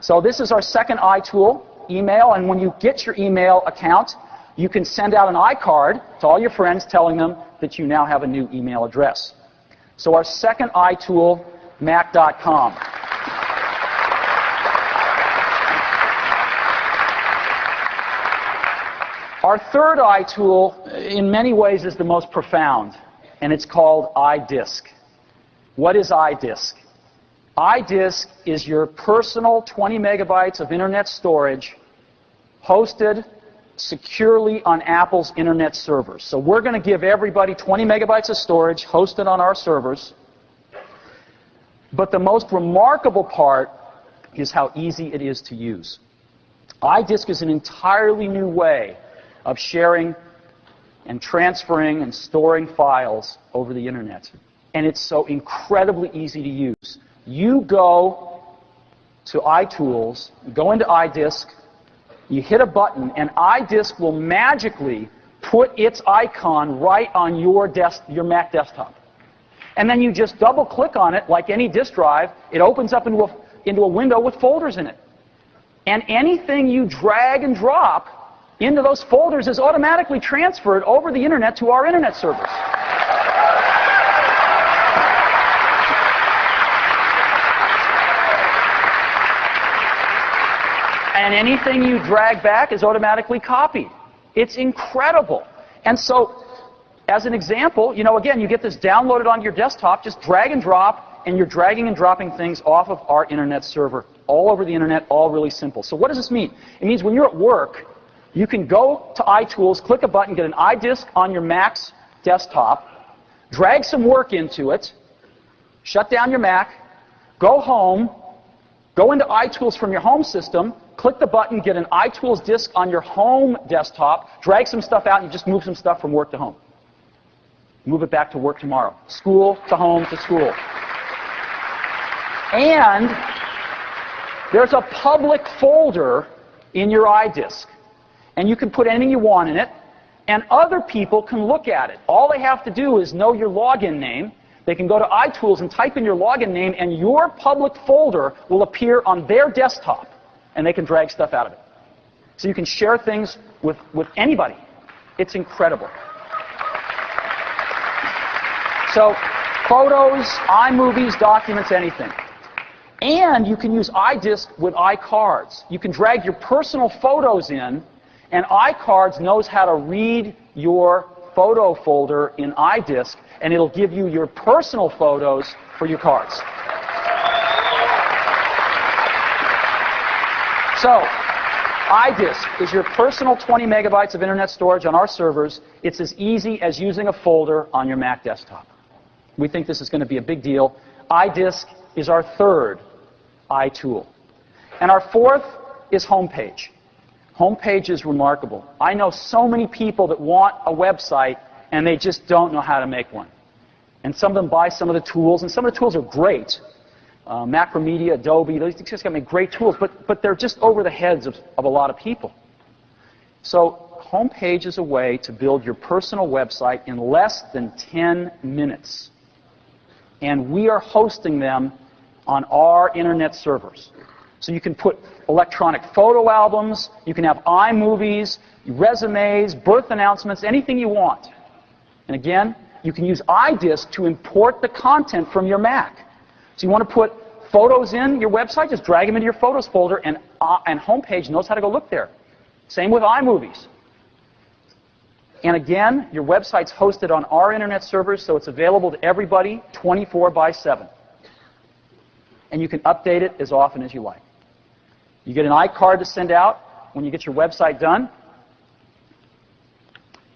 So this is our second iTool, email. And when you get your email account, you can send out an iCard to all your friends telling them that you now have a new email address. So our second iTool, Mac.com. Our third iTool, in many ways, is the most profound, and it's called iDisk. What is iDisk? iDisk is your personal 20 megabytes of internet storage hosted securely on Apple's internet servers. So we're going to give everybody 20 megabytes of storage hosted on our servers. But the most remarkable part is how easy it is to use. iDisk is an entirely new way of sharing and transferring and storing files over the internet. And it's so incredibly easy to use. You go to iTools, go into iDisk, you hit a button, and iDisk will magically put its icon right on your Mac desktop. And then you just double-click on it like any disk drive. It opens up into a window with folders in it. And anything you drag and drop into those folders is automatically transferred over the internet to our internet servers. And anything you drag back is automatically copied. It's incredible. And so, as an example, again, you get this downloaded onto your desktop, just drag and drop, and you're dragging and dropping things off of our internet server, all over the internet, all really simple. So what does this mean? It means when you're at work, you can go to iTools, click a button, get an iDisk on your Mac's desktop, drag some work into it, shut down your Mac, go home, go into iTools from your home system, click the button, get an iTools disk on your home desktop, drag some stuff out, and you just move some stuff from work to home. Move it back to work tomorrow. School to home to school. And there's a public folder in your iDisk. And you can put anything you want in it, and other people can look at it. All they have to do is know your login name. They can go to iTools and type in your login name, and your public folder will appear on their desktop, and they can drag stuff out of it. So you can share things with anybody. It's incredible. So photos, iMovies, documents, anything. And you can use iDisk with iCards. You can drag your personal photos in, and iCards knows how to read your photo folder in iDisk, and it'll give you your personal photos for your cards. So, iDisk is your personal 20 megabytes of internet storage on our servers. It's as easy as using a folder on your Mac desktop. We think this is going to be a big deal. iDisk is our third iTool. And our fourth is Homepage. Homepage is remarkable. I know so many people that want a website and they just don't know how to make one. And some of them buy some of the tools, and some of the tools are great. Macromedia, Adobe, these just got to make great tools, but they're just over the heads of a lot of people. So Homepage is a way to build your personal website in less than 10 minutes. And we are hosting them on our internet servers. So you can put electronic photo albums, you can have iMovies, resumes, birth announcements, anything you want. And again, you can use iDisk to import the content from your Mac. So you want to put photos in your website, just drag them into your Photos folder, and Homepage knows how to go look there. Same with iMovies. And again, your website's hosted on our internet servers, so it's available to everybody 24/7. And you can update it as often as you like. You get an iCard to send out when you get your website done.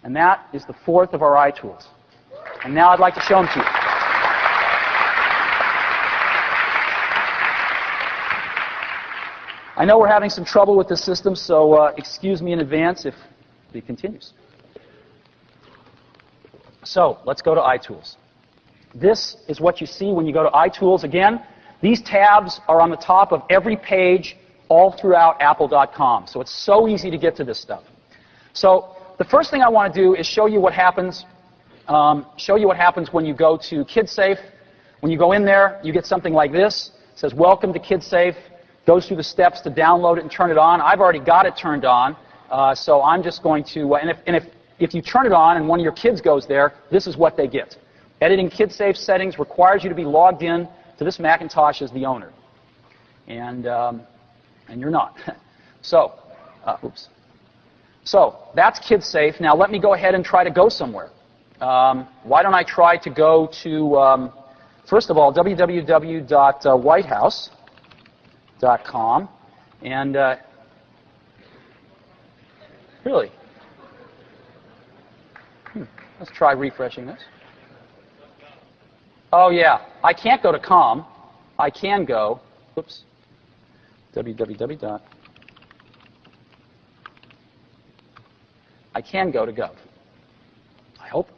And that is the fourth of our iTools. And now I'd like to show them to you. I know we're having some trouble with the system, so excuse me in advance if it continues. So let's go to iTools. This is what you see when you go to iTools. Again, these tabs are on the top of every page all throughout apple.com. So it's so easy to get to this stuff. So the first thing I want to do is show you what happens when you go to KidSafe. When you go in there, you get something like this. It says, "Welcome to KidSafe." Goes through the steps to download it and turn it on. I've already got it turned on, so I'm just going to, if you turn it on and one of your kids goes there, this is what they get. Editing KidSafe settings requires you to be logged in to this Macintosh as the owner. And you're not. So, oops. So, that's KidSafe. Now let me go ahead and try to go somewhere. Why don't I try to go to, first of all, www.whitehouse.com, and Really? Let's try refreshing this. Oh, yeah. I can't go to com. I can go, whoops, www. I can go to gov. I hope.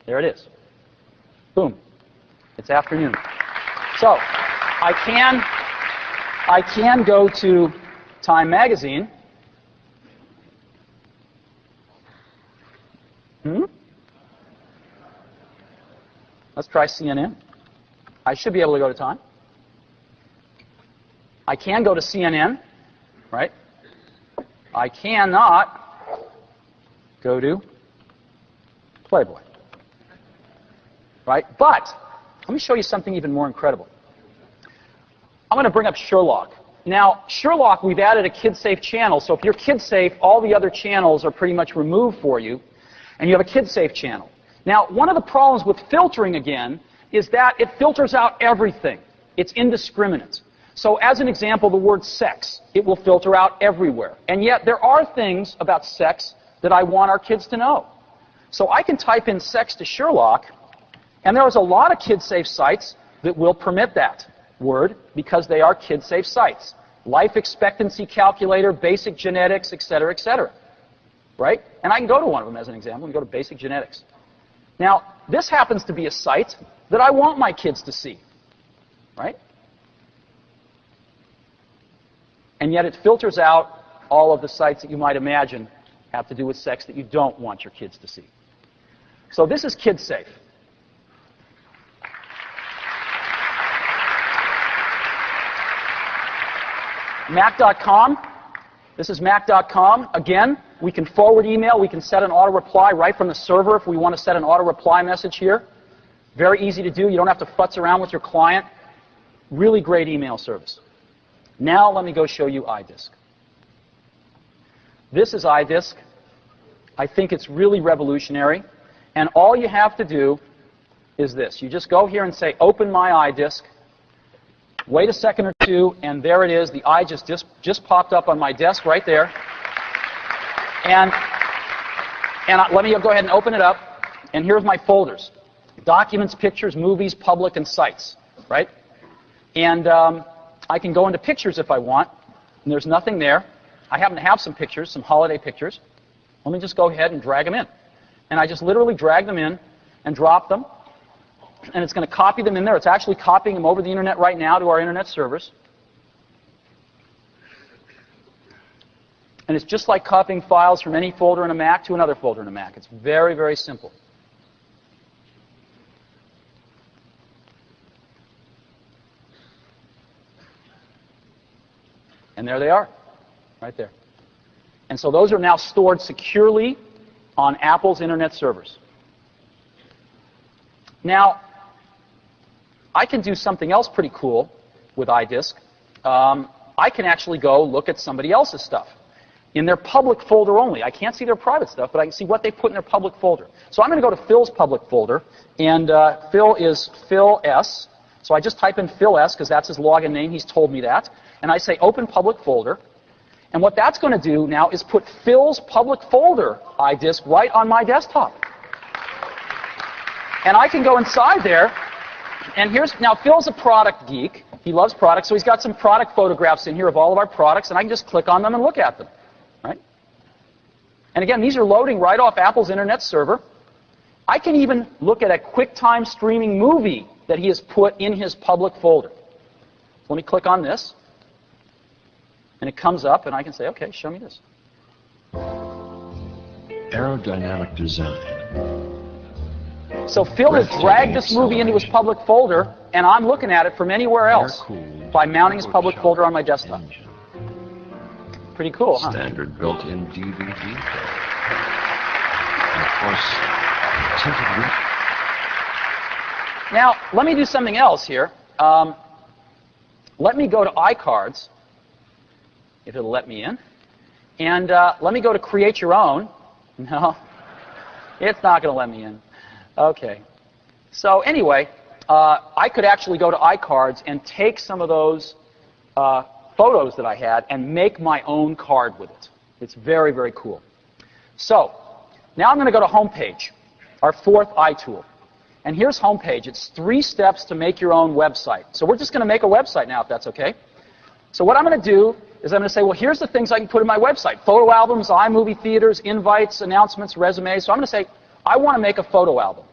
There it is. Boom. It's afternoon. So I can go to Time Magazine. Let's try CNN. I should be able to go to Time. I can go to CNN, right? I cannot go to Playboy, right? But let me show you something even more incredible. I'm going to bring up Sherlock. Now, Sherlock, we've added a kid-safe channel, so if you're kid-safe, all the other channels are pretty much removed for you, and you have a kid-safe channel. Now, one of the problems with filtering, again, is that it filters out everything. It's indiscriminate. So as an example, the word sex, it will filter out everywhere. And yet there are things about sex that I want our kids to know. So I can type in sex to Sherlock, and there's a lot of kid-safe sites that will permit that word because they are kid-safe sites. Life expectancy calculator, basic genetics, etc., etc. Right? And I can go to one of them as an example and go to basic genetics. Now, this happens to be a site that I want my kids to see. Right? And yet it filters out all of the sites that you might imagine have to do with sex that you don't want your kids to see. So this is kid-safe. Mac.com. This is Mac.com. Again, we can forward email. We can set an auto-reply right from the server if we want to set an auto-reply message here. Very easy to do. You don't have to futz around with your client. Really great email service. Now let me go show you iDisk. This is iDisk. I think it's really revolutionary. And all you have to do is this. You just go here and say, open my iDisk. Wait a second or two, and there it is. The iDisk just popped up on my desk right there. And let me go ahead and open it up. And here's my folders. Documents, pictures, movies, public, and sites. Right? And I can go into pictures if I want. And there's nothing there. I happen to have some pictures, some holiday pictures. Let me just go ahead and drag them in. And I just literally drag them in and drop them. And it's going to copy them in there. It's actually copying them over the internet right now to our internet servers. And it's just like copying files from any folder in a Mac to another folder in a Mac. It's very, very simple. And there they are, right there. And so those are now stored securely on Apple's internet servers. Now, I can do something else pretty cool with iDisk. I can actually go look at somebody else's stuff in their public folder only. I can't see their private stuff, but I can see what they put in their public folder. So I'm going to go to Phil's public folder, and Phil is Phil S. So I just type in Phil S because that's his login name. He's told me that. And I say open public folder. And what that's going to do now is put Phil's public folder iDisk right on my desktop. And I can go inside there. And now Phil's a product geek. He loves products, so he's got some product photographs in here of all of our products, and I can just click on them and look at them. Right? And again, these are loading right off Apple's internet server. I can even look at a QuickTime streaming movie that he has put in his public folder. So let me click on this. And it comes up, and I can say, okay, show me this. Aerodynamic design. So Phil has dragged this movie into his public folder, and I'm looking at it from anywhere else by mounting his public folder on my desktop. Pretty cool, huh? Standard built-in DVD player. And of course, tinted. Now, let me do something else here. Let me go to iCards, if it'll let me in. And let me go to Create Your Own. No, it's not going to let me in. Okay. So anyway, I could actually go to iCards and take some of those photos that I had and make my own card with it. It's very, very cool. So, now I'm going to go to Homepage, our fourth iTool. And here's Homepage. It's 3 steps to make your own website. So we're just going to make a website now, if that's okay. So what I'm going to do is I'm going to say, well, here's the things I can put in my website. Photo albums, iMovie theaters, invites, announcements, resumes. So I'm going to say, I want to make a photo album.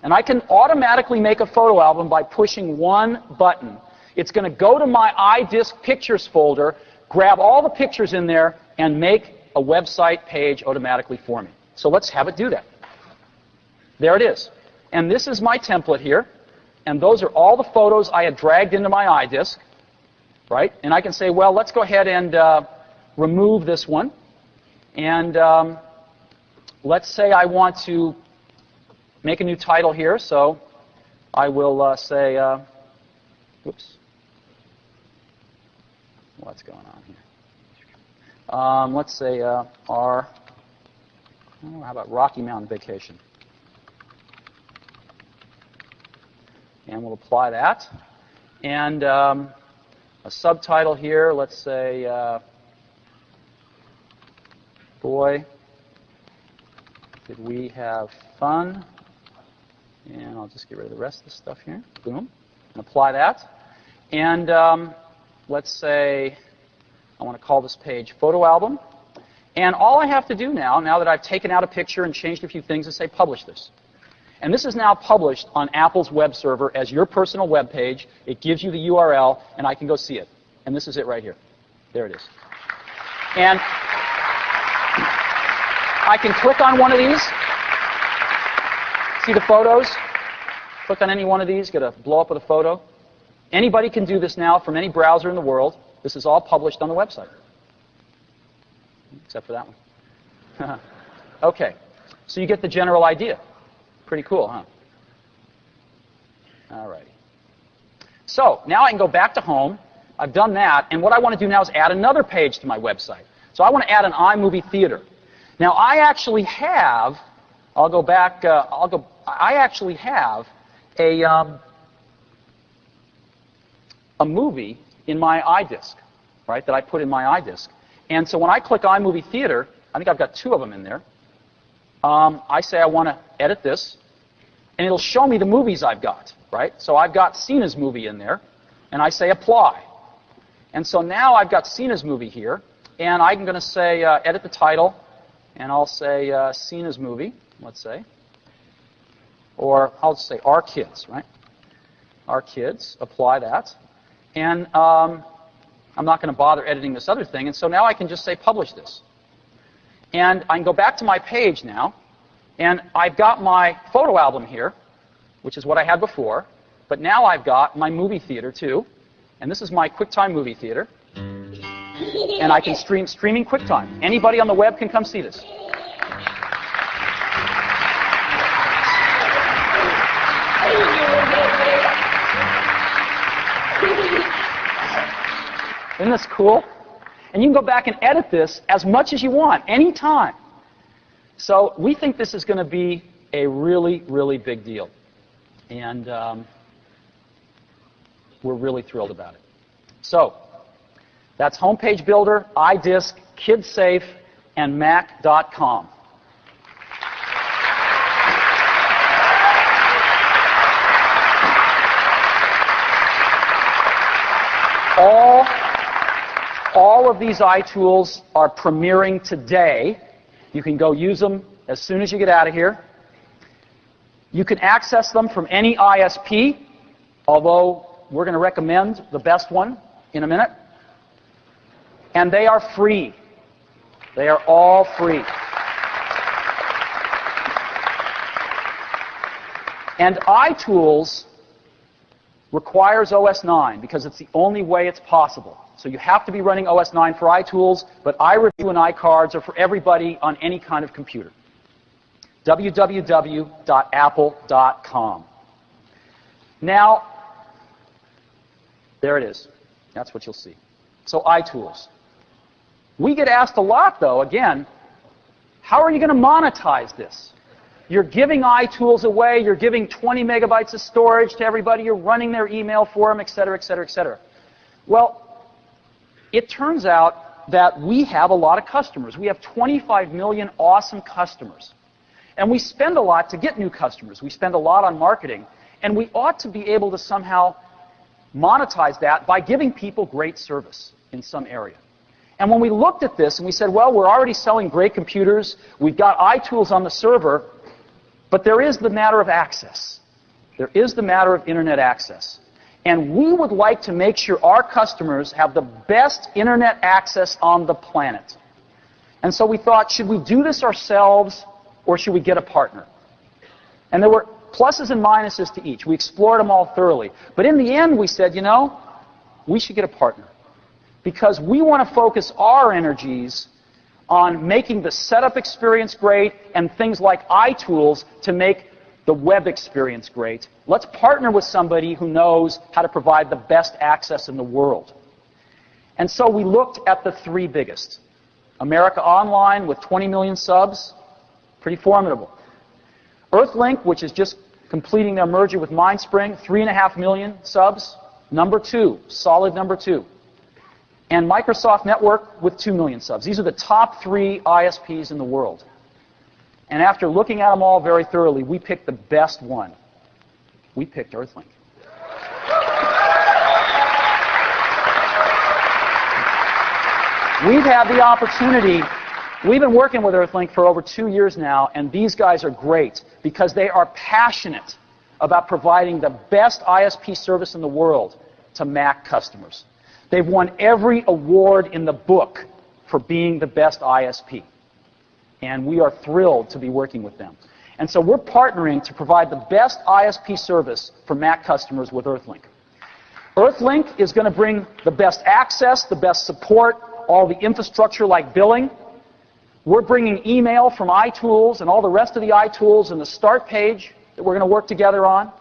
And I can automatically make a photo album by pushing one button. It's going to go to my iDisk Pictures folder, grab all the pictures in there, and make a website page automatically for me. So let's have it do that. There it is. And this is my template here. And those are all the photos I had dragged into my iDisk. Right? And I can say, well, let's go ahead and remove this one. And let's say I want to make a new title here. So I will say, whoops. What's going on here? Let's say how about Rocky Mountain Vacation? And we'll apply that. And a subtitle here, let's say, boy, did we have fun. And I'll just get rid of the rest of the stuff here. Boom. And apply that. And let's say I want to call this page Photo Album. And all I have to do now that I've taken out a picture and changed a few things, is say publish this. And this is now published on Apple's web server as your personal web page. It gives you the URL, and I can go see it. And this is it right here. There it is. And I can click on one of these. See the photos? Click on any one of these, get a blow up of the photo. Anybody can do this now from any browser in the world. This is all published on the website. Except for that one. Okay. So you get the general idea. Pretty cool, huh? All right. So now I can go back to home. I've done that. And what I want to do now is add another page to my website. So I want to add an iMovie theater. Now I actually have, I'll go back, I actually have a movie in my iDisk, right, that I put in my iDisk. And so when I click iMovie Theater, I think I've got 2 of them in there. I say I want to edit this, and it'll show me the movies I've got, right? So I've got Cena's movie in there, and I say apply. And so now I've got Cena's movie here, and I'm going to say edit the title, and I'll say Cena's movie, let's say. Or I'll say Our Kids, right? Our Kids, apply that. And I'm not going to bother editing this other thing, and so now I can just say publish this. And I can go back to my page now, and I've got my photo album here, which is what I had before, but now I've got my movie theater too, and this is my QuickTime movie theater, and I can streaming QuickTime. Anybody on the web can come see this. Isn't this cool? And you can go back and edit this as much as you want, anytime. So we think this is going to be a really, really big deal. And we're really thrilled about it. So that's Homepage Builder, iDisk, KidSafe, and Mac.com. All of these iTools are premiering today. You can go use them as soon as you get out of here. You can access them from any ISP, although we're going to recommend the best one in a minute. And they are free. They are all free. And iTools requires OS 9 because it's the only way it's possible. So you have to be running OS 9 for iTools, but iReview and iCards are for everybody on any kind of computer. www.apple.com. Now, there it is. That's what you'll see. So iTools. We get asked a lot, though, again, how are you going to monetize this? You're giving iTools away. You're giving 20 megabytes of storage to everybody. You're running their email for them, et cetera, et cetera, et cetera. Well, it turns out that we have a lot of customers. We have 25 million awesome customers. And we spend a lot to get new customers. We spend a lot on marketing. And we ought to be able to somehow monetize that by giving people great service in some area. And when we looked at this and we said, well, we're already selling great computers, we've got iTools on the server, but there is the matter of access. There is the matter of internet access. And we would like to make sure our customers have the best internet access on the planet. And so we thought, should we do this ourselves or should we get a partner? And there were pluses and minuses to each. We explored them all thoroughly. But in the end, we said, you know, we should get a partner. Because we want to focus our energies on making the setup experience great and things like iTools to make the web experience great. Let's partner with somebody who knows how to provide the best access in the world. And so we looked at the three biggest. America Online with 20 million subs, pretty formidable. Earthlink, which is just completing their merger with Mindspring, 3.5 million subs, number 2, solid number 2. And Microsoft Network with 2 million subs. These are the top 3 ISPs in the world. And after looking at them all very thoroughly, we picked the best one. We picked Earthlink. We've had the opportunity, we've been working with Earthlink for over 2 years now, and these guys are great because they are passionate about providing the best ISP service in the world to Mac customers. They've won every award in the book for being the best ISP. And we are thrilled to be working with them. And so we're partnering to provide the best ISP service for Mac customers with Earthlink. Earthlink is going to bring the best access, the best support, all the infrastructure like billing. We're bringing email from iTools and all the rest of the iTools and the start page that we're going to work together on.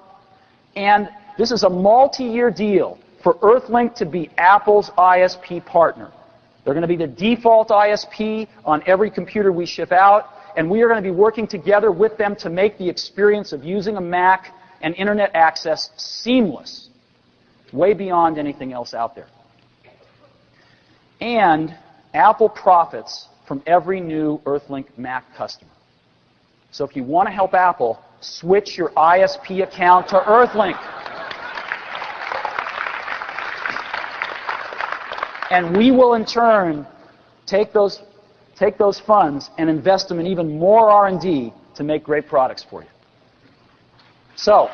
And this is a multi-year deal for Earthlink to be Apple's ISP partner. They're going to be the default ISP on every computer we ship out, and we are going to be working together with them to make the experience of using a Mac and internet access seamless, way beyond anything else out there. And Apple profits from every new Earthlink Mac customer. So if you want to help Apple, switch your ISP account to Earthlink. And we will, in turn, take those funds and invest them in even more R&D to make great products for you. So,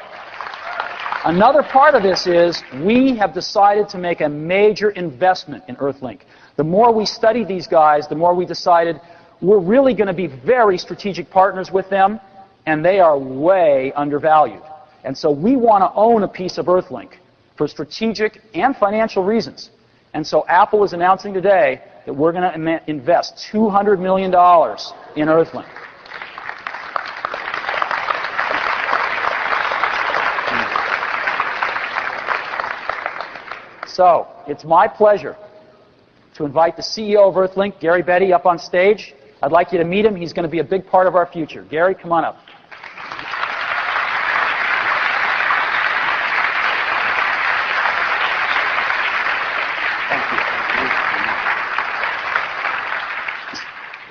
another part of this is we have decided to make a major investment in Earthlink. The more we study these guys, the more we decided we're really going to be very strategic partners with them, and they are way undervalued. And so we want to own a piece of Earthlink for strategic and financial reasons. And so Apple is announcing today that we're going to invest $200 million in Earthlink. So it's my pleasure to invite the CEO of Earthlink, Gary Betty, up on stage. I'd like you to meet him. He's going to be a big part of our future. Gary, come on up.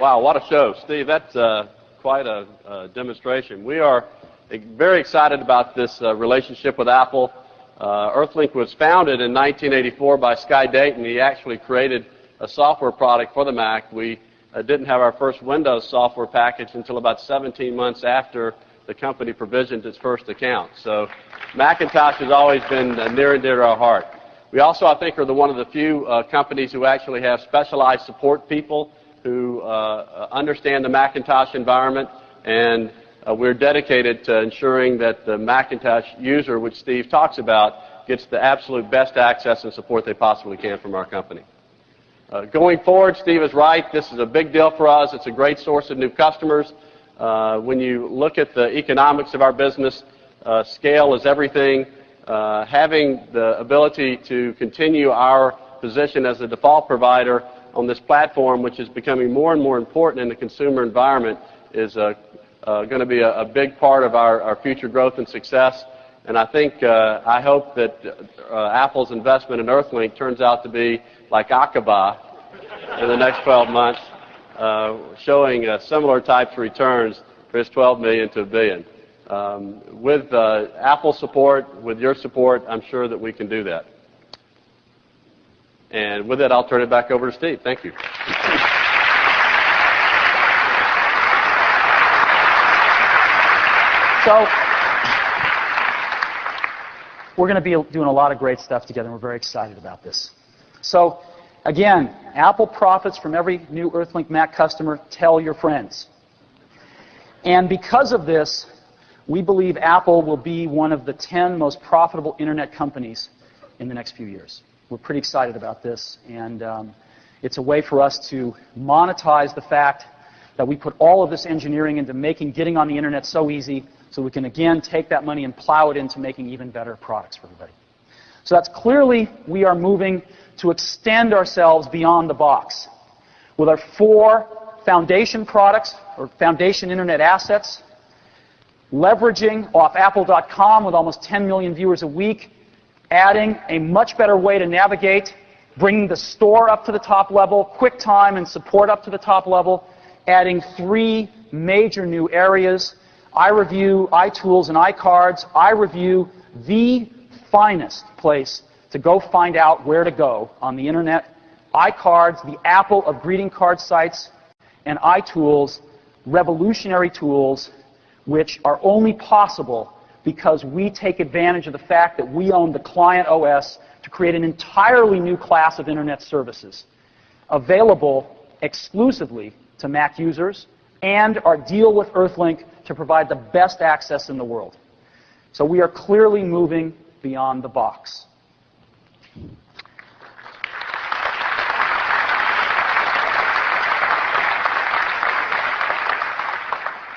Wow, what a show. Steve, that's quite a demonstration. We are very excited about this relationship with Apple. Earthlink was founded in 1984 by Sky Dayton. He actually created a software product for the Mac. We didn't have our first Windows software package until about 17 months after the company provisioned its first account. So Macintosh has always been near and dear to our heart. We also, I think, are one of the few companies who actually have specialized support people who understand the Macintosh environment, and we're dedicated to ensuring that the Macintosh user, which Steve talks about, gets the absolute best access and support they possibly can from our company. Going forward, Steve is right. This is a big deal for us. It's a great source of new customers. When you look at the economics of our business, scale is everything. Having the ability to continue our position as the default provider on this platform, which is becoming more and more important in the consumer environment, is going to be a big part of our future growth and success. And I think, I hope that Apple's investment in Earthlink turns out to be like Aqaba in the next 12 months, showing similar types of returns for this 12 million to $1 billion. With Apple support, with your support, I'm sure that we can do that. And with that, I'll turn it back over to Steve. Thank you. So, we're going to be doing a lot of great stuff together, and we're very excited about this. So, again, Apple profits from every new Earthlink Mac customer. Tell your friends. And because of this, we believe Apple will be one of the 10 most profitable internet companies in the next few years. We're pretty excited about this, and it's a way for us to monetize the fact that we put all of this engineering into making getting on the internet so easy, so we can again take that money and plow it into making even better products for everybody. So that's clearly we are moving to extend ourselves beyond the box. With our 4 foundation products, or foundation internet assets, leveraging off Apple.com with almost 10 million viewers a week, adding a much better way to navigate, bringing the store up to the top level, QuickTime and support up to the top level, adding 3 major new areas, iReview, iTools, and iCards. iReview, the finest place to go find out where to go on the internet. iCards, the Apple of greeting card sites, and iTools, revolutionary tools which are only possible because we take advantage of the fact that we own the client OS to create an entirely new class of internet services available exclusively to Mac users, and our deal with Earthlink to provide the best access in the world. So we are clearly moving beyond the box.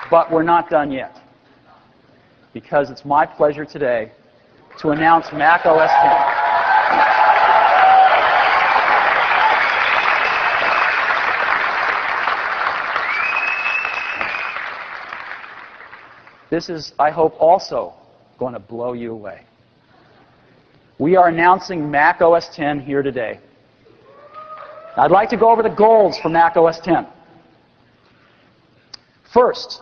But we're not done yet, because it's my pleasure today to announce Mac OS X. This is, I hope, also going to blow you away. We are announcing Mac OS X here today. I'd like to go over the goals for Mac OS X. First,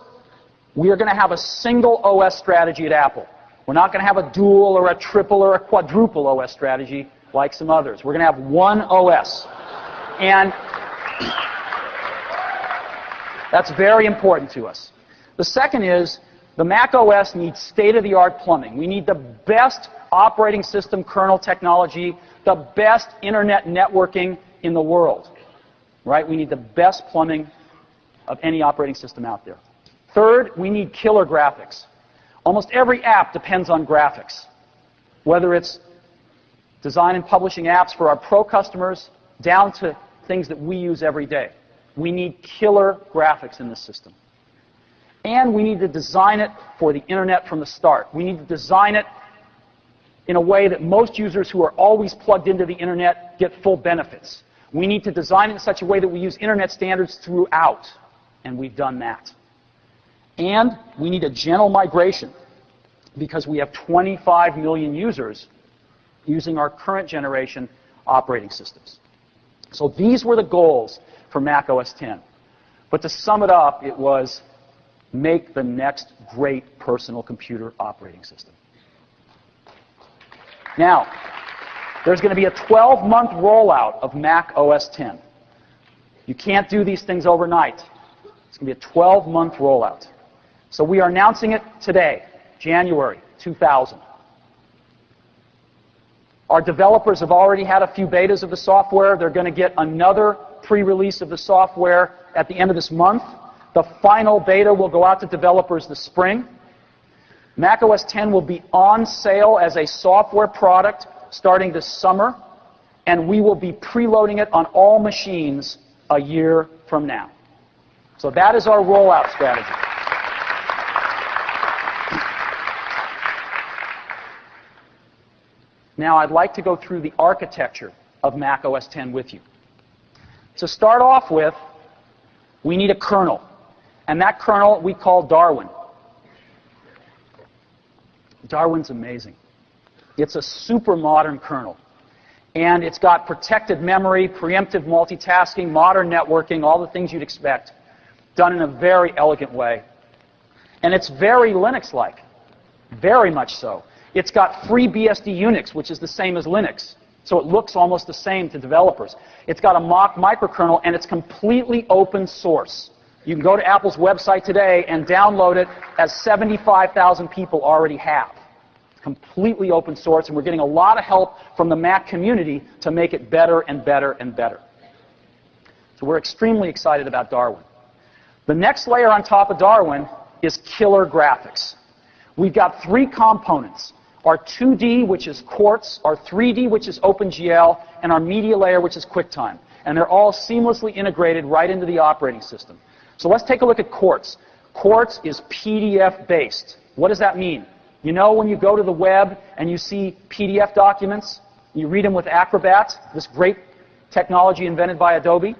we are going to have a single OS strategy at Apple. We're not going to have a dual or a triple or a quadruple OS strategy like some others. We're going to have one OS. And that's very important to us. The second is the Mac OS needs state-of-the-art plumbing. We need the best operating system kernel technology, the best internet networking in the world. Right? We need the best plumbing of any operating system out there. Third, we need killer graphics. Almost every app depends on graphics, whether it's design and publishing apps for our pro customers down to things that we use every day. We need killer graphics in this system. And we need to design it for the internet from the start. We need to design it in a way that most users who are always plugged into the internet get full benefits. We need to design it in such a way that we use internet standards throughout, and we've done that. And we need a gentle migration, because we have 25 million users using our current generation operating systems. So these were the goals for Mac OS X. But to sum it up, it was make the next great personal computer operating system. Now, there's going to be a 12-month rollout of Mac OS X. You can't do these things overnight. It's going to be a 12-month rollout. So we are announcing it today, January 2000. Our developers have already had a few betas of the software. They're going to get another pre-release of the software at the end of this month. The final beta will go out to developers this spring. Mac OS X will be on sale as a software product starting this summer, and we will be preloading it on all machines a year from now. So that is our rollout strategy. Now I'd like to go through the architecture of Mac OS X with you. To start off with, we need a kernel. And that kernel we call Darwin. Darwin's amazing. It's a super modern kernel. And it's got protected memory, preemptive multitasking, modern networking, all the things you'd expect, done in a very elegant way. And it's very Linux-like, very much so. It's got FreeBSD Unix, which is the same as Linux. So it looks almost the same to developers. It's got a mock microkernel, and it's completely open source. You can go to Apple's website today and download it, as 75,000 people already have. It's completely open source, and we're getting a lot of help from the Mac community to make it better and better and better. So we're extremely excited about Darwin. The next layer on top of Darwin is killer graphics. We've got 3 components. Our 2D, which is Quartz, our 3D, which is OpenGL, and our media layer, which is QuickTime. And they're all seamlessly integrated right into the operating system. So let's take a look at Quartz. Quartz is PDF-based. What does that mean? You know when you go to the web and you see PDF documents, you read them with Acrobat, this great technology invented by Adobe?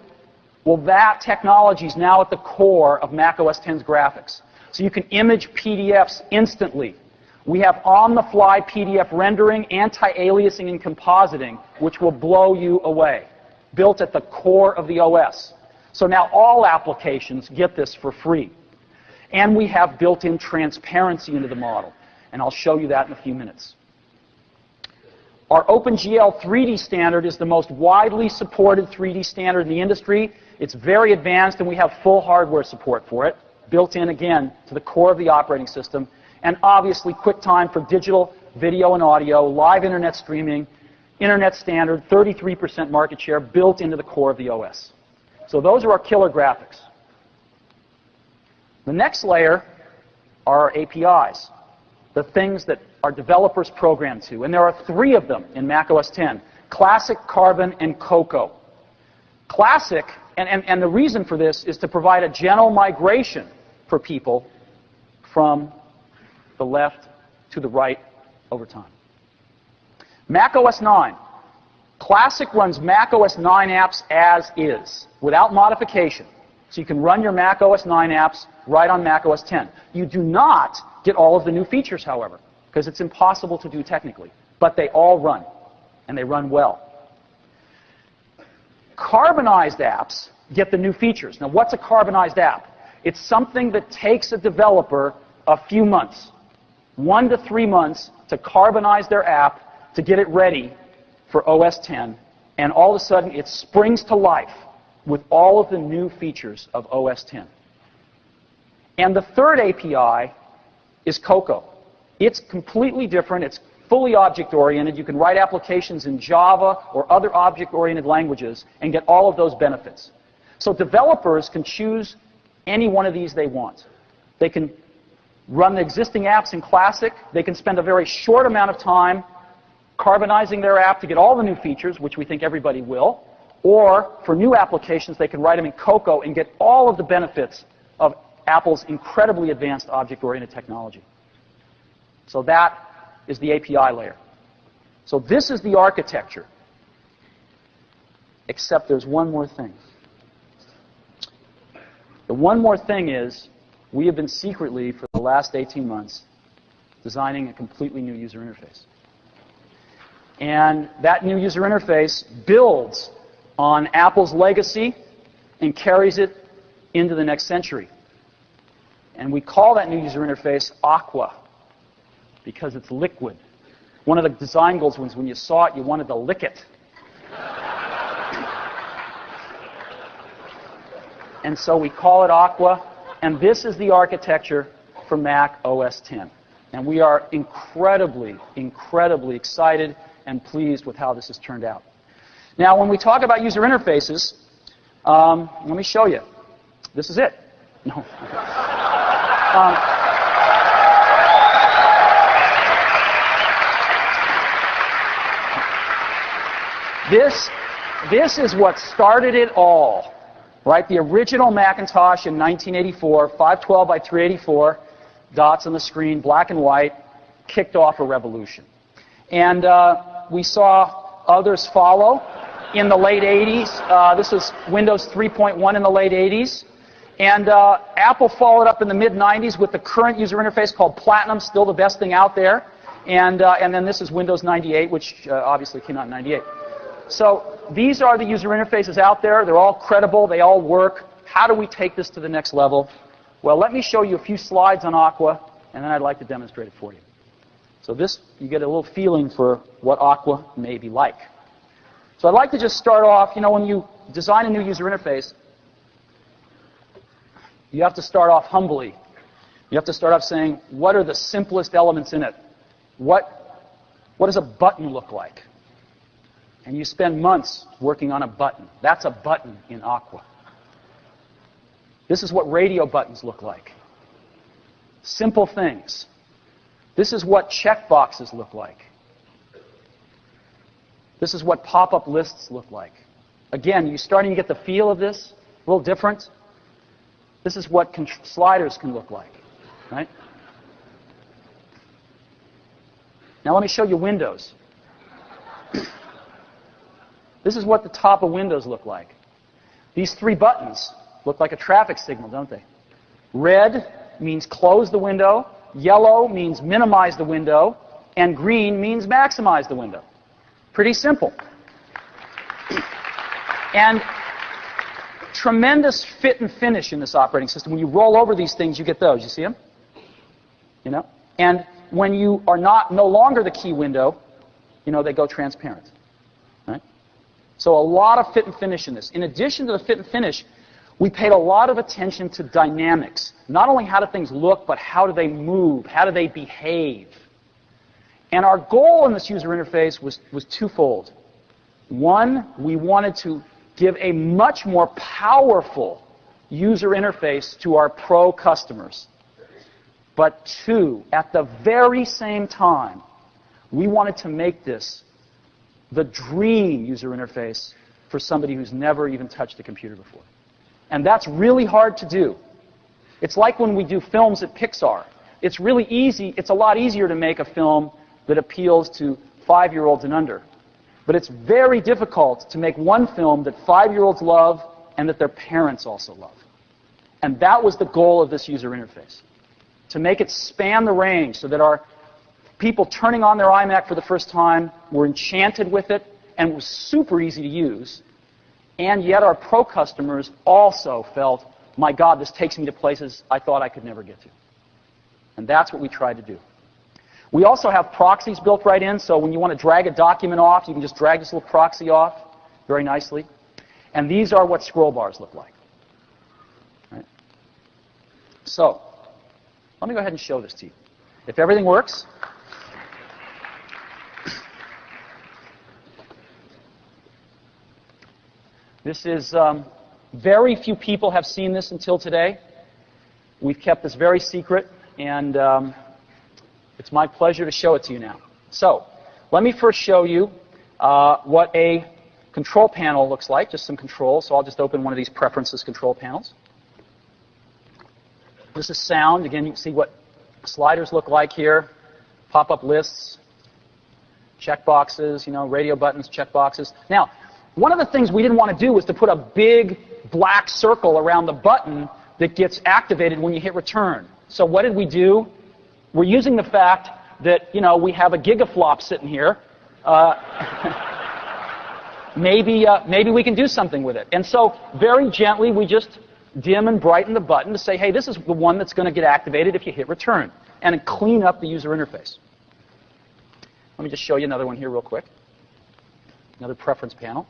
Well, that technology is now at the core of Mac OS X's graphics. So you can image PDFs instantly. We have on-the-fly PDF rendering, anti-aliasing, and compositing, which will blow you away, built at the core of the OS. So now all applications get this for free. And we have built-in transparency into the model. And I'll show you that in a few minutes. Our OpenGL 3D standard is the most widely supported 3D standard in the industry. It's very advanced, and we have full hardware support for it, built in, again, to the core of the operating system. And obviously, QuickTime for digital, video, and audio, live internet streaming, internet standard, 33% market share, built into the core of the OS. So those are our killer graphics. The next layer are our APIs, the things that our developers program to. And there are 3 of them in Mac OS X, Classic, Carbon, and Cocoa. Classic, and the reason for this is to provide a gentle migration for people from the left to the right over time. Mac OS 9. Classic runs Mac OS 9 apps as is, without modification. So you can run your Mac OS 9 apps right on Mac OS X. You do not get all of the new features, however, because it's impossible to do technically. But they all run, and they run well. Carbonized apps get the new features. Now, what's a carbonized app? It's something that takes a developer a few months, 1 to 3 months, to carbonize their app to get it ready for OS X, and all of a sudden it springs to life with all of the new features of OS X. And the third API is Cocoa. It's completely different. It's fully object-oriented. You can write applications in Java or other object-oriented languages and get all of those benefits. So developers can choose any one of these they want. They can run the existing apps in Classic. They can spend a very short amount of time carbonizing their app to get all the new features, which we think everybody will. Or for new applications, they can write them in Cocoa and get all of the benefits of Apple's incredibly advanced object-oriented technology. So that is the API layer. So this is the architecture. Except there's one more thing. The one more thing is we have been secretly, for the last 18 months, designing a completely new user interface. And that new user interface builds on Apple's legacy and carries it into the next century. And we call that new user interface Aqua, because it's liquid. One of the design goals was when you saw it, you wanted to lick it. And so we call it Aqua, and this is the architecture for Mac OS X. And we are incredibly, incredibly excited and pleased with how this has turned out. Now, when we talk about user interfaces, let me show you. This is it. No. This is what started it all, right? The original Macintosh in 1984, 512 by 384, dots on the screen, black and white, kicked off a revolution. And we saw others follow in the late 80s. This is Windows 3.1 in the late 80s. And Apple followed up in the mid-90s with the current user interface called Platinum, still the best thing out there. And then this is Windows 98, which obviously came out in 98. So these are the user interfaces out there. They're all credible. They all work. How do we take this to the next level? Well, let me show you a few slides on Aqua, and then I'd like to demonstrate it for you. So this, you get a little feeling for what Aqua may be like. So I'd like to just start off, when you design a new user interface, you have to start off humbly. You have to start off saying, what are the simplest elements in it? What does a button look like? And you spend months working on a button. That's a button in Aqua. This is what radio buttons look like. Simple things. This is what checkboxes look like. This is what pop-up lists look like. Again, you're starting to get the feel of this, a little different. This is what sliders can look like, right? Now let me show you Windows. This is what the top of Windows look like. These three buttons look like a traffic signal, don't they? Red means close the window, yellow means minimize the window, and green means maximize the window. Pretty simple. And tremendous fit and finish in this operating system. When you roll over these things, you get those. You see them? And when you are no longer the key window, they go transparent. Right? So a lot of fit and finish in this. In addition to the fit and finish, we paid a lot of attention to dynamics. Not only how do things look, but how do they move? How do they behave? And our goal in this user interface was twofold. One, we wanted to give a much more powerful user interface to our pro customers. But two, at the very same time, we wanted to make this the dream user interface for somebody who's never even touched a computer before. And that's really hard to do. It's like when we do films at Pixar. It's really easy. It's a lot easier to make a film that appeals to 5-year-olds and under. But it's very difficult to make one film that 5-year-olds love and that their parents also love. And that was the goal of this user interface. To make it span the range so that our people turning on their iMac for the first time were enchanted with it and it was super easy to use. And yet our pro customers also felt, my God, this takes me to places I thought I could never get to. And that's what we tried to do. We also have proxies built right in, so when you want to drag a document off, you can just drag this little proxy off very nicely. And these are what scroll bars look like. Right? So, let me go ahead and show this to you. If everything works, this is, very few people have seen this until today. We've kept this very secret, and it's my pleasure to show it to you now. So, let me first show you what a control panel looks like, just some controls. So I'll just open one of these preferences control panels. This is sound. Again, you can see what sliders look like here. Pop-up lists, checkboxes, radio buttons, checkboxes. Now, one of the things we didn't want to do was to put a big black circle around the button that gets activated when you hit return. So what did we do? We're using the fact that, we have a gigaflop sitting here. Maybe we can do something with it. And so very gently, we just dim and brighten the button to say, hey, this is the one that's going to get activated if you hit return, and clean up the user interface. Let me just show you another one here real quick. Another preference panel.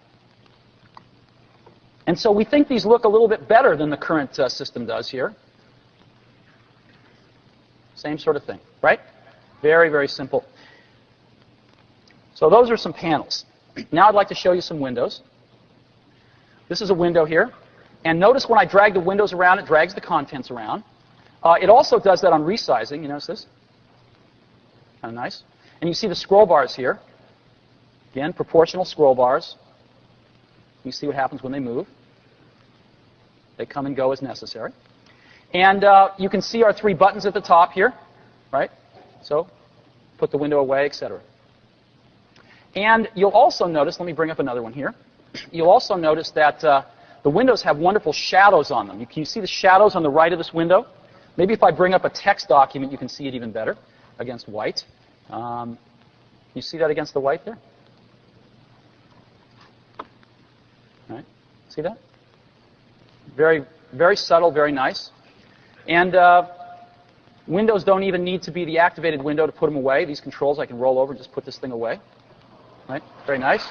And so we think these look a little bit better than the current system does here. Same sort of thing, right? Very, very simple. So those are some panels. Now I'd like to show you some windows. This is a window here. And notice when I drag the windows around, it drags the contents around. It also does that on resizing. You notice this? Kind of nice. And you see the scroll bars here. Again, proportional scroll bars. You see what happens when they move. They come and go as necessary. And you can see our three buttons at the top here, right? So put the window away, etc. And you'll also notice, let me bring up another one here. You'll also notice that the windows have wonderful shadows on them. Can you see the shadows on the right of this window? Maybe if I bring up a text document, you can see it even better against white. You see that against the white there? Right? See that? Very, very subtle, very nice. And windows don't even need to be the activated window to put them away. These controls, I can roll over and just put this thing away. Right? Very nice.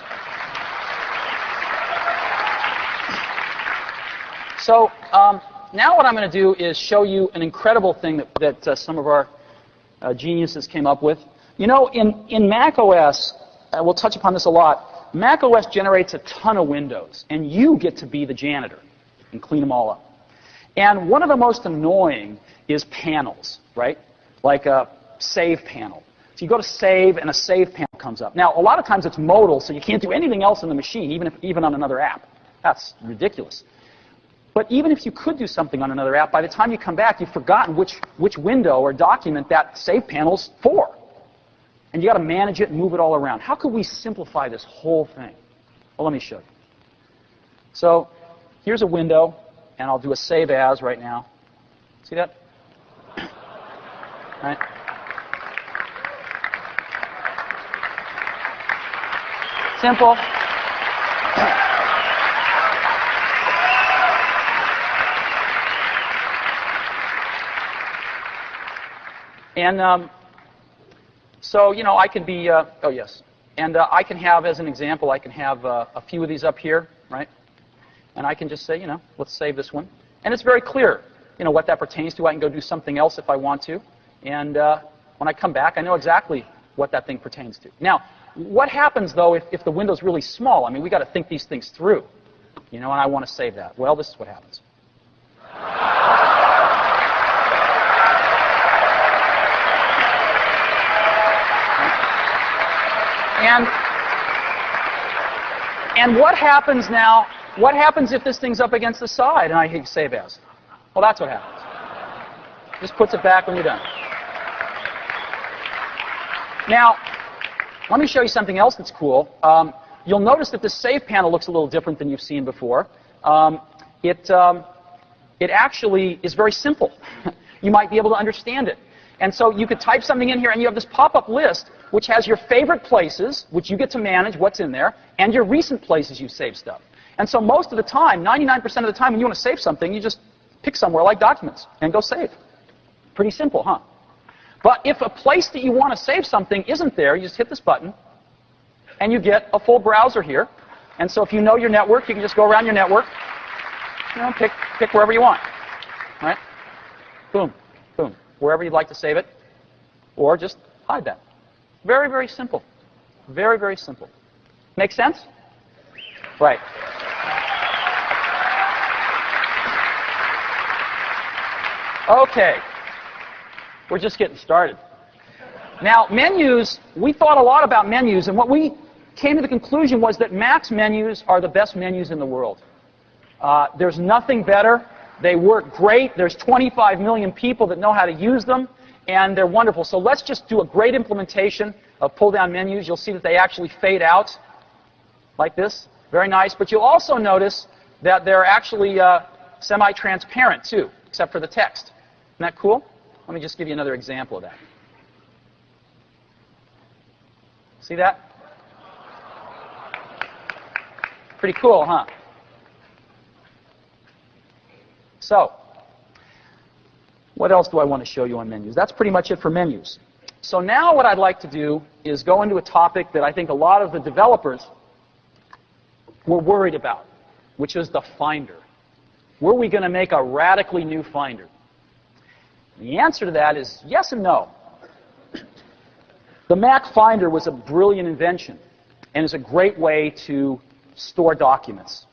So now what I'm going to do is show you an incredible thing that some of our geniuses came up with. You know, in Mac OS, we'll touch upon this a lot, Mac OS generates a ton of windows, and you get to be the janitor and clean them all up. And one of the most annoying is panels, right? Like a save panel. So you go to save, and a save panel comes up. Now, a lot of times it's modal, so you can't do anything else in the machine, even on another app. That's ridiculous. But even if you could do something on another app, by the time you come back, you've forgotten which window or document that save panel's for. And you got to manage it and move it all around. How could we simplify this whole thing? Well, let me show you. So here's a window, and I'll do a save as right now. See that? Right? Simple. And so, you know, I can be, oh yes. And I can have, as an example, I can have a few of these up here, right? And I can just say, you know, let's save this one. And it's very clear, you know, what that pertains to. I can go do something else if I want to. And when I come back, I know exactly what that thing pertains to. Now, what happens, though, if the window's really small? I mean, we've got to think these things through, you know, and I want to save that. Well, this is what happens. And what happens now? What happens if this thing's up against the side and I hit save as? Well, that's what happens. Just puts it back when you're done. Now, let me show you something else that's cool. You'll notice that the save panel looks a little different than you've seen before. It actually is very simple. You might be able to understand it. And so you could type something in here, and you have this pop-up list which has your favorite places, which you get to manage what's in there, and your recent places you save stuff. And so most of the time, 99% of the time, when you want to save something, you just pick somewhere like Documents and go save. Pretty simple, huh? But if a place that you want to save something isn't there, you just hit this button, and you get a full browser here. And so if you know your network, you can just go around your network, you know, pick wherever you want. All right? Boom, boom. Wherever you'd like to save it, or just hide that. Very, very simple. Very, very simple. Make sense? Right. Okay. We're just getting started. Now, menus, we thought a lot about menus, and what we came to the conclusion was that Mac's menus are the best menus in the world. There's nothing better. They work great. There's 25 million people that know how to use them, and they're wonderful. So let's just do a great implementation of pull-down menus. You'll see that they actually fade out like this. Very nice. But you'll also notice that they're actually semi-transparent, too, except for the text. Isn't that cool? Let me just give you another example of that. See that? Pretty cool, huh? So, what else do I want to show you on menus? That's pretty much it for menus. So now what I'd like to do is go into a topic that I think a lot of the developers were worried about, which is the Finder. Were we going to make a radically new Finder? The answer to that is yes and no. The Mac Finder was a brilliant invention and is a great way to store documents.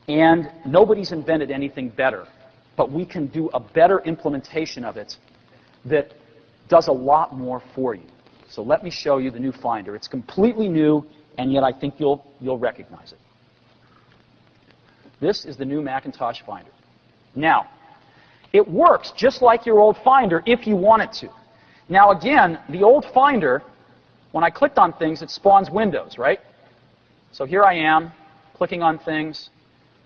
And nobody's invented anything better. But we can do a better implementation of it that does a lot more for you. So let me show you the new Finder. It's completely new, and yet I think you'll recognize it. This is the new Macintosh Finder. Now, it works just like your old Finder if you want it to. Now again, the old Finder, when I clicked on things, it spawns windows, right? So here I am, clicking on things,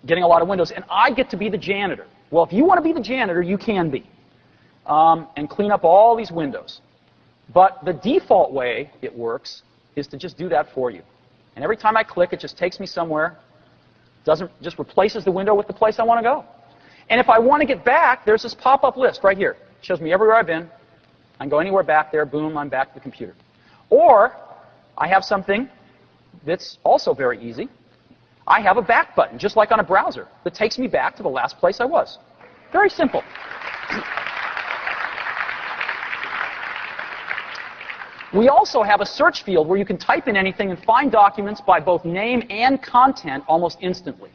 getting a lot of windows, and I get to be the janitor. Well, if you want to be the janitor, you can be, and clean up all these windows. But the default way it works is to just do that for you. And every time I click, it just takes me somewhere, Just replaces the window with the place I want to go. And if I want to get back, there's this pop-up list right here. It shows me everywhere I've been. I can go anywhere back there. Boom, I'm back to the computer. Or I have something that's also very easy. I have a back button, just like on a browser, that takes me back to the last place I was. Very simple. We also have a search field where you can type in anything and find documents by both name and content almost instantly.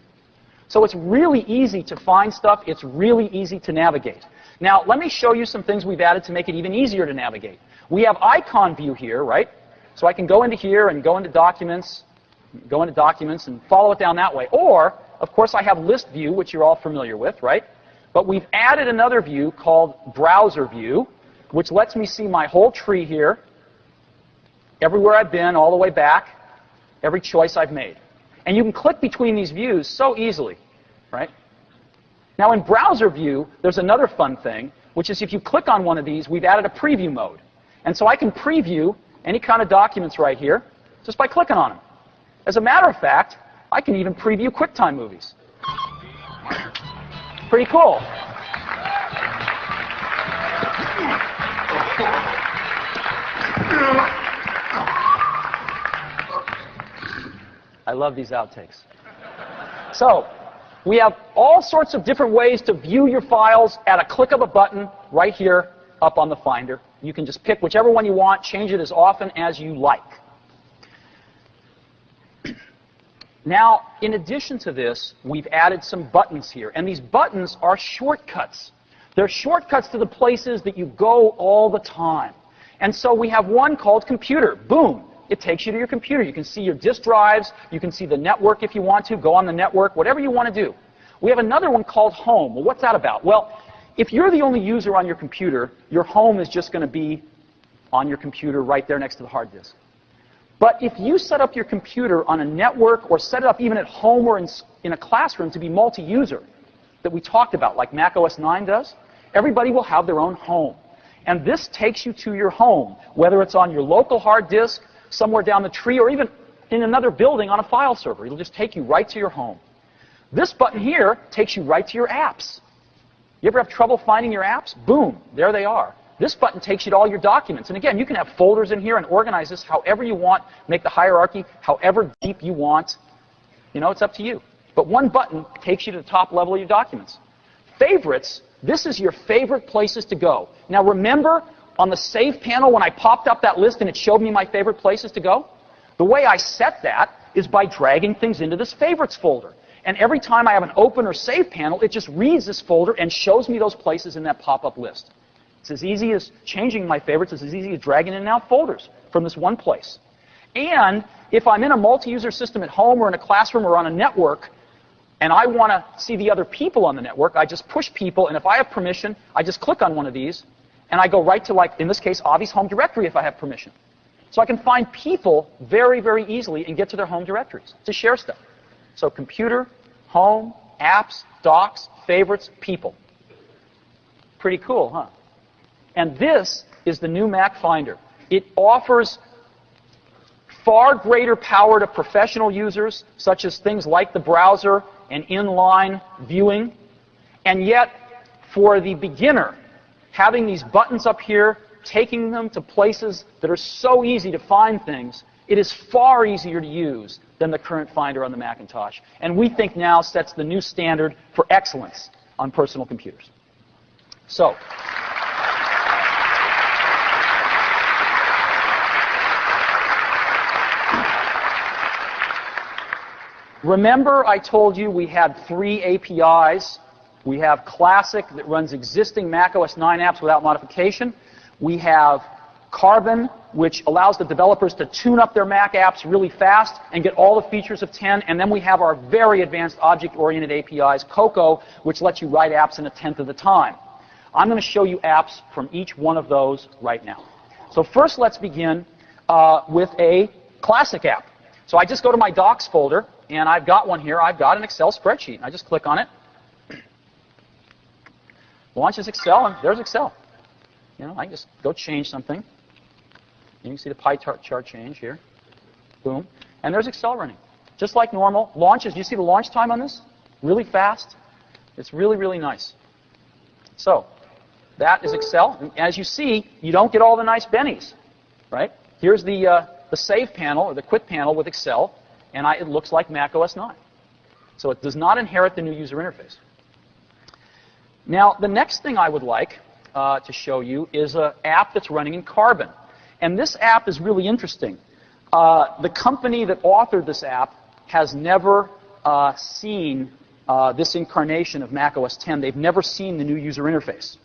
So it's really easy to find stuff. It's really easy to navigate. Now, let me show you some things we've added to make it even easier to navigate. We have icon view here, right? So I can go into here and go into documents and follow it down that way. Or, of course, I have list view, which you're all familiar with, right? But we've added another view called browser view, which lets me see my whole tree here, everywhere I've been, all the way back, every choice I've made. And you can click between these views so easily, right? Now, in browser view, there's another fun thing, which is if you click on one of these, we've added a preview mode. And so I can preview any kind of documents right here just by clicking on them. As a matter of fact, I can even preview QuickTime movies. Pretty cool. I love these outtakes. So, we have all sorts of different ways to view your files at a click of a button right here up on the Finder. You can just pick whichever one you want, change it as often as you like. Now, in addition to this, we've added some buttons here. And these buttons are shortcuts. They're shortcuts to the places that you go all the time. And so we have one called Computer. Boom. It takes you to your computer. You can see your disk drives. You can see the network if you want to. Go on the network. Whatever you want to do. We have another one called Home. Well, what's that about? Well, if you're the only user on your computer, your home is just going to be on your computer right there next to the hard disk. But if you set up your computer on a network or set it up even at home or in a classroom to be multi-user that we talked about, like Mac OS 9 does, everybody will have their own home. And this takes you to your home, whether it's on your local hard disk, somewhere down the tree, or even in another building on a file server. It'll just take you right to your home. This button here takes you right to your apps. You ever have trouble finding your apps? Boom, there they are. This button takes you to all your documents. And again, you can have folders in here and organize this however you want, make the hierarchy however deep you want. You know, it's up to you. But one button takes you to the top level of your documents. Favorites, this is your favorite places to go. Now remember, on the Save panel, when I popped up that list and it showed me my favorite places to go, the way I set that is by dragging things into this Favorites folder. And every time I have an Open or Save panel, it just reads this folder and shows me those places in that pop-up list. It's as easy as changing my favorites. It's as easy as dragging in and out folders from this one place. And if I'm in a multi-user system at home or in a classroom or on a network, and I want to see the other people on the network, I just push people, and if I have permission, I just click on one of these, and I go right to, like, in this case, Avi's home directory if I have permission. So I can find people very, very easily and get to their home directories to share stuff. So computer, home, apps, docs, favorites, people. Pretty cool, huh? And this is the new Mac Finder. It offers far greater power to professional users, such as things like the browser and inline viewing. And yet, for the beginner, having these buttons up here, taking them to places that are so easy to find things, it is far easier to use than the current Finder on the Macintosh. And we think now sets the new standard for excellence on personal computers. So, remember I told you we had 3 APIs. We have Classic that runs existing Mac OS 9 apps without modification. We have Carbon, which allows the developers to tune up their Mac apps really fast and get all the features of 10. And then we have our very advanced object-oriented APIs, Cocoa, which lets you write apps in 1/10 of the time. I'm going to show you apps from each one of those right now. So first, let's begin with a Classic app. So I just go to my Docs folder, and I've got one here. I've got an Excel spreadsheet. I just click on it. Launches Excel, and there's Excel. You know, I just go change something. You can see the pie chart change here. Boom. And there's Excel running. just like normal. Launches, do you see the launch time on this? Really fast. It's really, really nice. So that is Excel. And as you see, you don't get all the nice bennies, right? Here's the Save panel, or the Quit panel with Excel, and it looks like Mac OS 9. So it does not inherit the new user interface. Now, the next thing I would like to show you is an app that's running in Carbon. And this app is really interesting. The company that authored this app has never seen this incarnation of Mac OS 10. They've never seen the new user interface.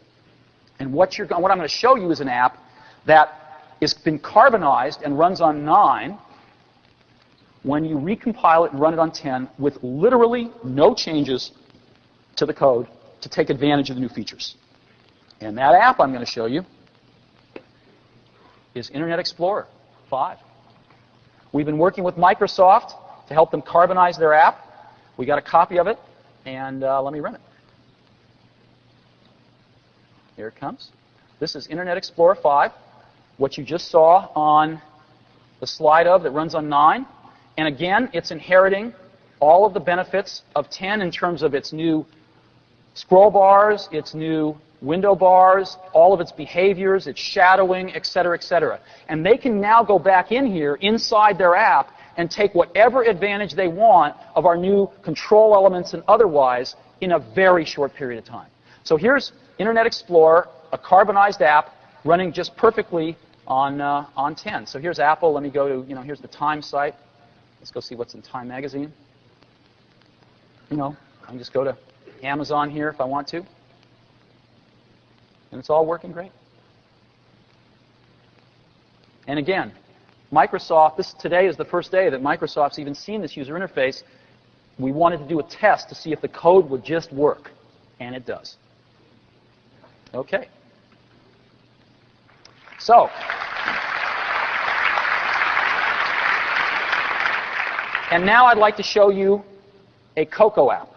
And what I'm going to show you is an app that has been carbonized and runs on 9 when you recompile it and run it on 10 with literally no changes to the code to take advantage of the new features. And that app I'm going to show you is Internet Explorer 5. We've been working with Microsoft to help them carbonize their app. We got a copy of it, and let me run it. Here it comes. This is Internet Explorer 5, what you just saw on the slide that runs on 9. And again, it's inheriting all of the benefits of 10 in terms of its new scroll bars, its new window bars, all of its behaviors, its shadowing, et cetera, et cetera. And they can now go back in here inside their app and take whatever advantage they want of our new control elements and otherwise in a very short period of time. So here's Internet Explorer, a carbonized app running just perfectly on 10. So here's Apple. Let me go to, here's the Time site. Let's go see what's in Time magazine. I can just go to Amazon here if I want to. And it's all working great. And again, Microsoft, today is the first day that Microsoft's even seen this user interface. We wanted to do a test to see if the code would just work. And it does. Okay. So, and now I'd like to show you a Cocoa app.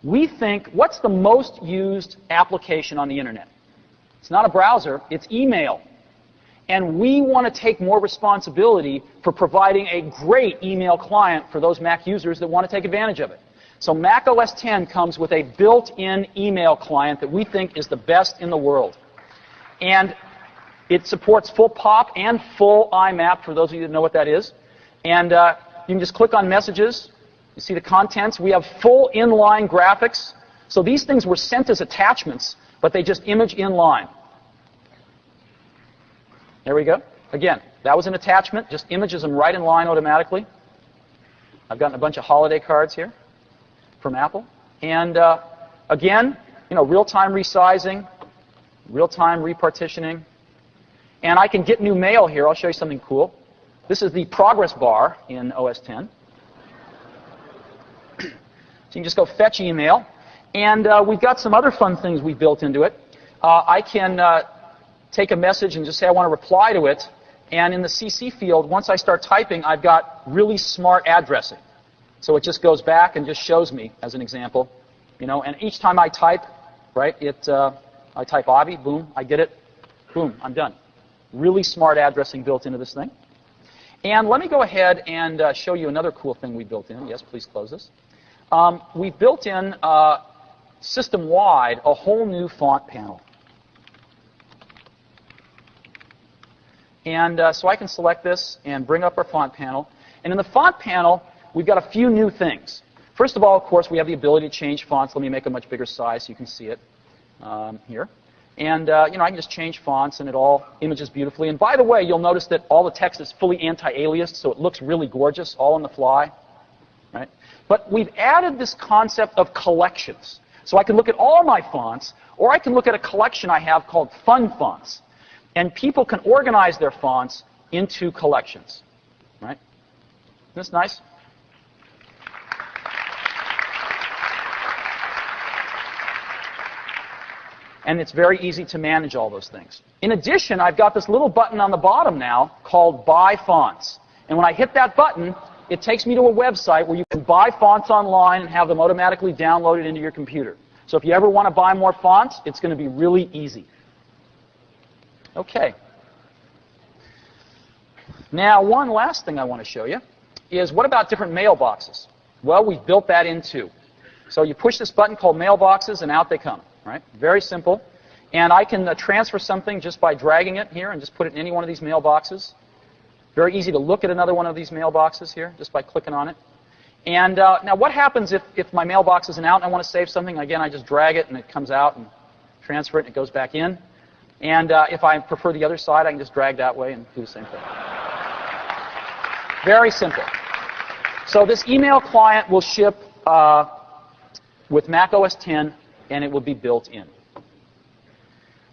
We think, what's the most used application on the internet? It's not a browser, it's email. And we want to take more responsibility for providing a great email client for those Mac users that want to take advantage of it. So Mac OS 10 comes with a built-in email client that we think is the best in the world. And it supports full POP and full IMAP, for those of you that know what that is. And you can just click on messages. You see the contents. We have full inline graphics. So these things were sent as attachments, but they just image inline. There we go. Again, that was an attachment. Just images them right in line automatically. I've gotten a bunch of holiday cards here from Apple. And again, real-time resizing, real-time repartitioning. And I can get new mail here. I'll show you something cool. This is the progress bar in OS 10. So you can just go fetch email. And we've got some other fun things we built into it. I can take a message and just say I want to reply to it. And in the CC field, once I start typing, I've got really smart addressing. So it just goes back and just shows me, as an example. And each time I type, right, I type Avi, boom, I get it, boom, I'm done. Really smart addressing built into this thing. And let me go ahead and show you another cool thing we built in. Yes, please close this. We built in system-wide a whole new font panel. And so I can select this and bring up our font panel. And in the font panel, we've got a few new things. First of all, of course, we have the ability to change fonts. Let me make a much bigger size so you can see it here. And I can just change fonts, and it all images beautifully. And by the way, you'll notice that all the text is fully anti-aliased, so it looks really gorgeous, all on the fly. Right? But we've added this concept of collections. So I can look at all my fonts, or I can look at a collection I have called Fun Fonts. And people can organize their fonts into collections. Right? Isn't this nice? And it's very easy to manage all those things. In addition, I've got this little button on the bottom now called Buy Fonts. And when I hit that button, it takes me to a website where you can buy fonts online and have them automatically downloaded into your computer. So if you ever want to buy more fonts, it's going to be really easy. Okay. Now, one last thing I want to show you is, what about different mailboxes? Well, we've built that in too. So you push this button called mailboxes, and out they come, right? Very simple. And I can transfer something just by dragging it here and just put it in any one of these mailboxes. Very easy to look at another one of these mailboxes here just by clicking on it. And now what happens if my mailbox isn't out and I want to save something? Again, I just drag it and it comes out and transfer it and it goes back in. And if I prefer the other side, I can just drag that way and do the same thing. Very simple. So this email client will ship with Mac OS X, and it will be built in.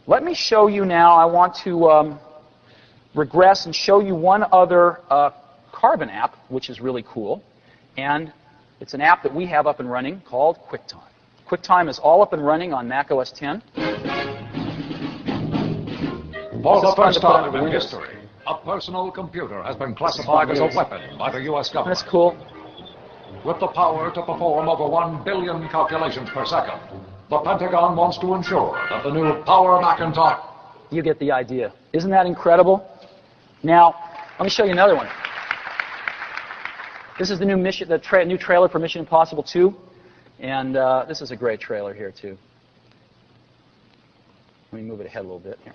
Let me show you now. I want to regress and show you one other Carbon app, which is really cool. And it's an app that we have up and running called QuickTime. QuickTime is all up and running on Mac OS X. For the first time in history, a personal computer has been classified as a weapon by the U.S. government. That's cool. With the power to perform over 1 billion calculations per second, the Pentagon wants to ensure that the new Power Macintosh... You get the idea. Isn't that incredible? Now, let me show you another one. This is the new new trailer for Mission Impossible 2. And this is a great trailer here, too. Let me move it ahead a little bit here.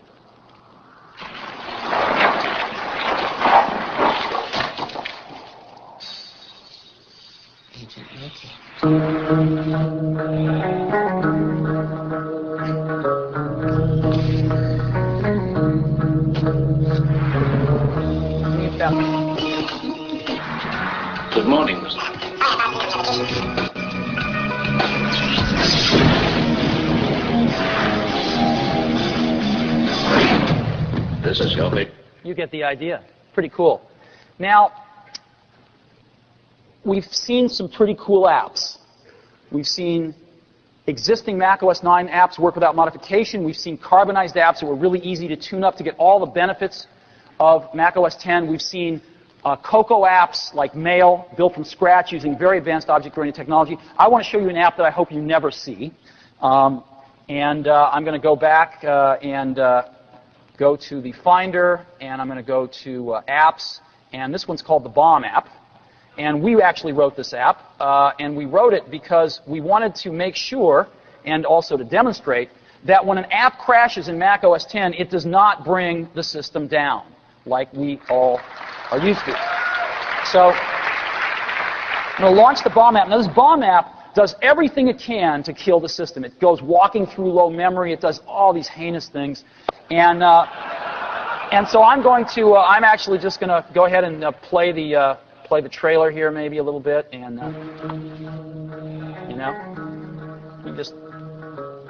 Good morning, Mr. This is Shelby. You get the idea. Pretty cool. Now, we've seen some pretty cool apps. We've seen existing Mac OS 9 apps work without modification. We've seen carbonized apps that were really easy to tune up to get all the benefits of Mac OS X. We've seen Cocoa apps like Mail built from scratch using very advanced object-oriented technology. I want to show you an app that I hope you never see. I'm going to go back and go to the Finder, and I'm going to go to Apps. And this one's called the Bomb app. And we actually wrote this app, and we wrote it because we wanted to make sure, and also to demonstrate, that when an app crashes in Mac OS X, it does not bring the system down, like we all are used to. So I'm going to launch the Bomb app. Now, this Bomb app does everything it can to kill the system. It goes walking through low memory. It does all these heinous things. And so I'm going to, I'm actually just going to go ahead and play the trailer here maybe a little bit, and you know, I'll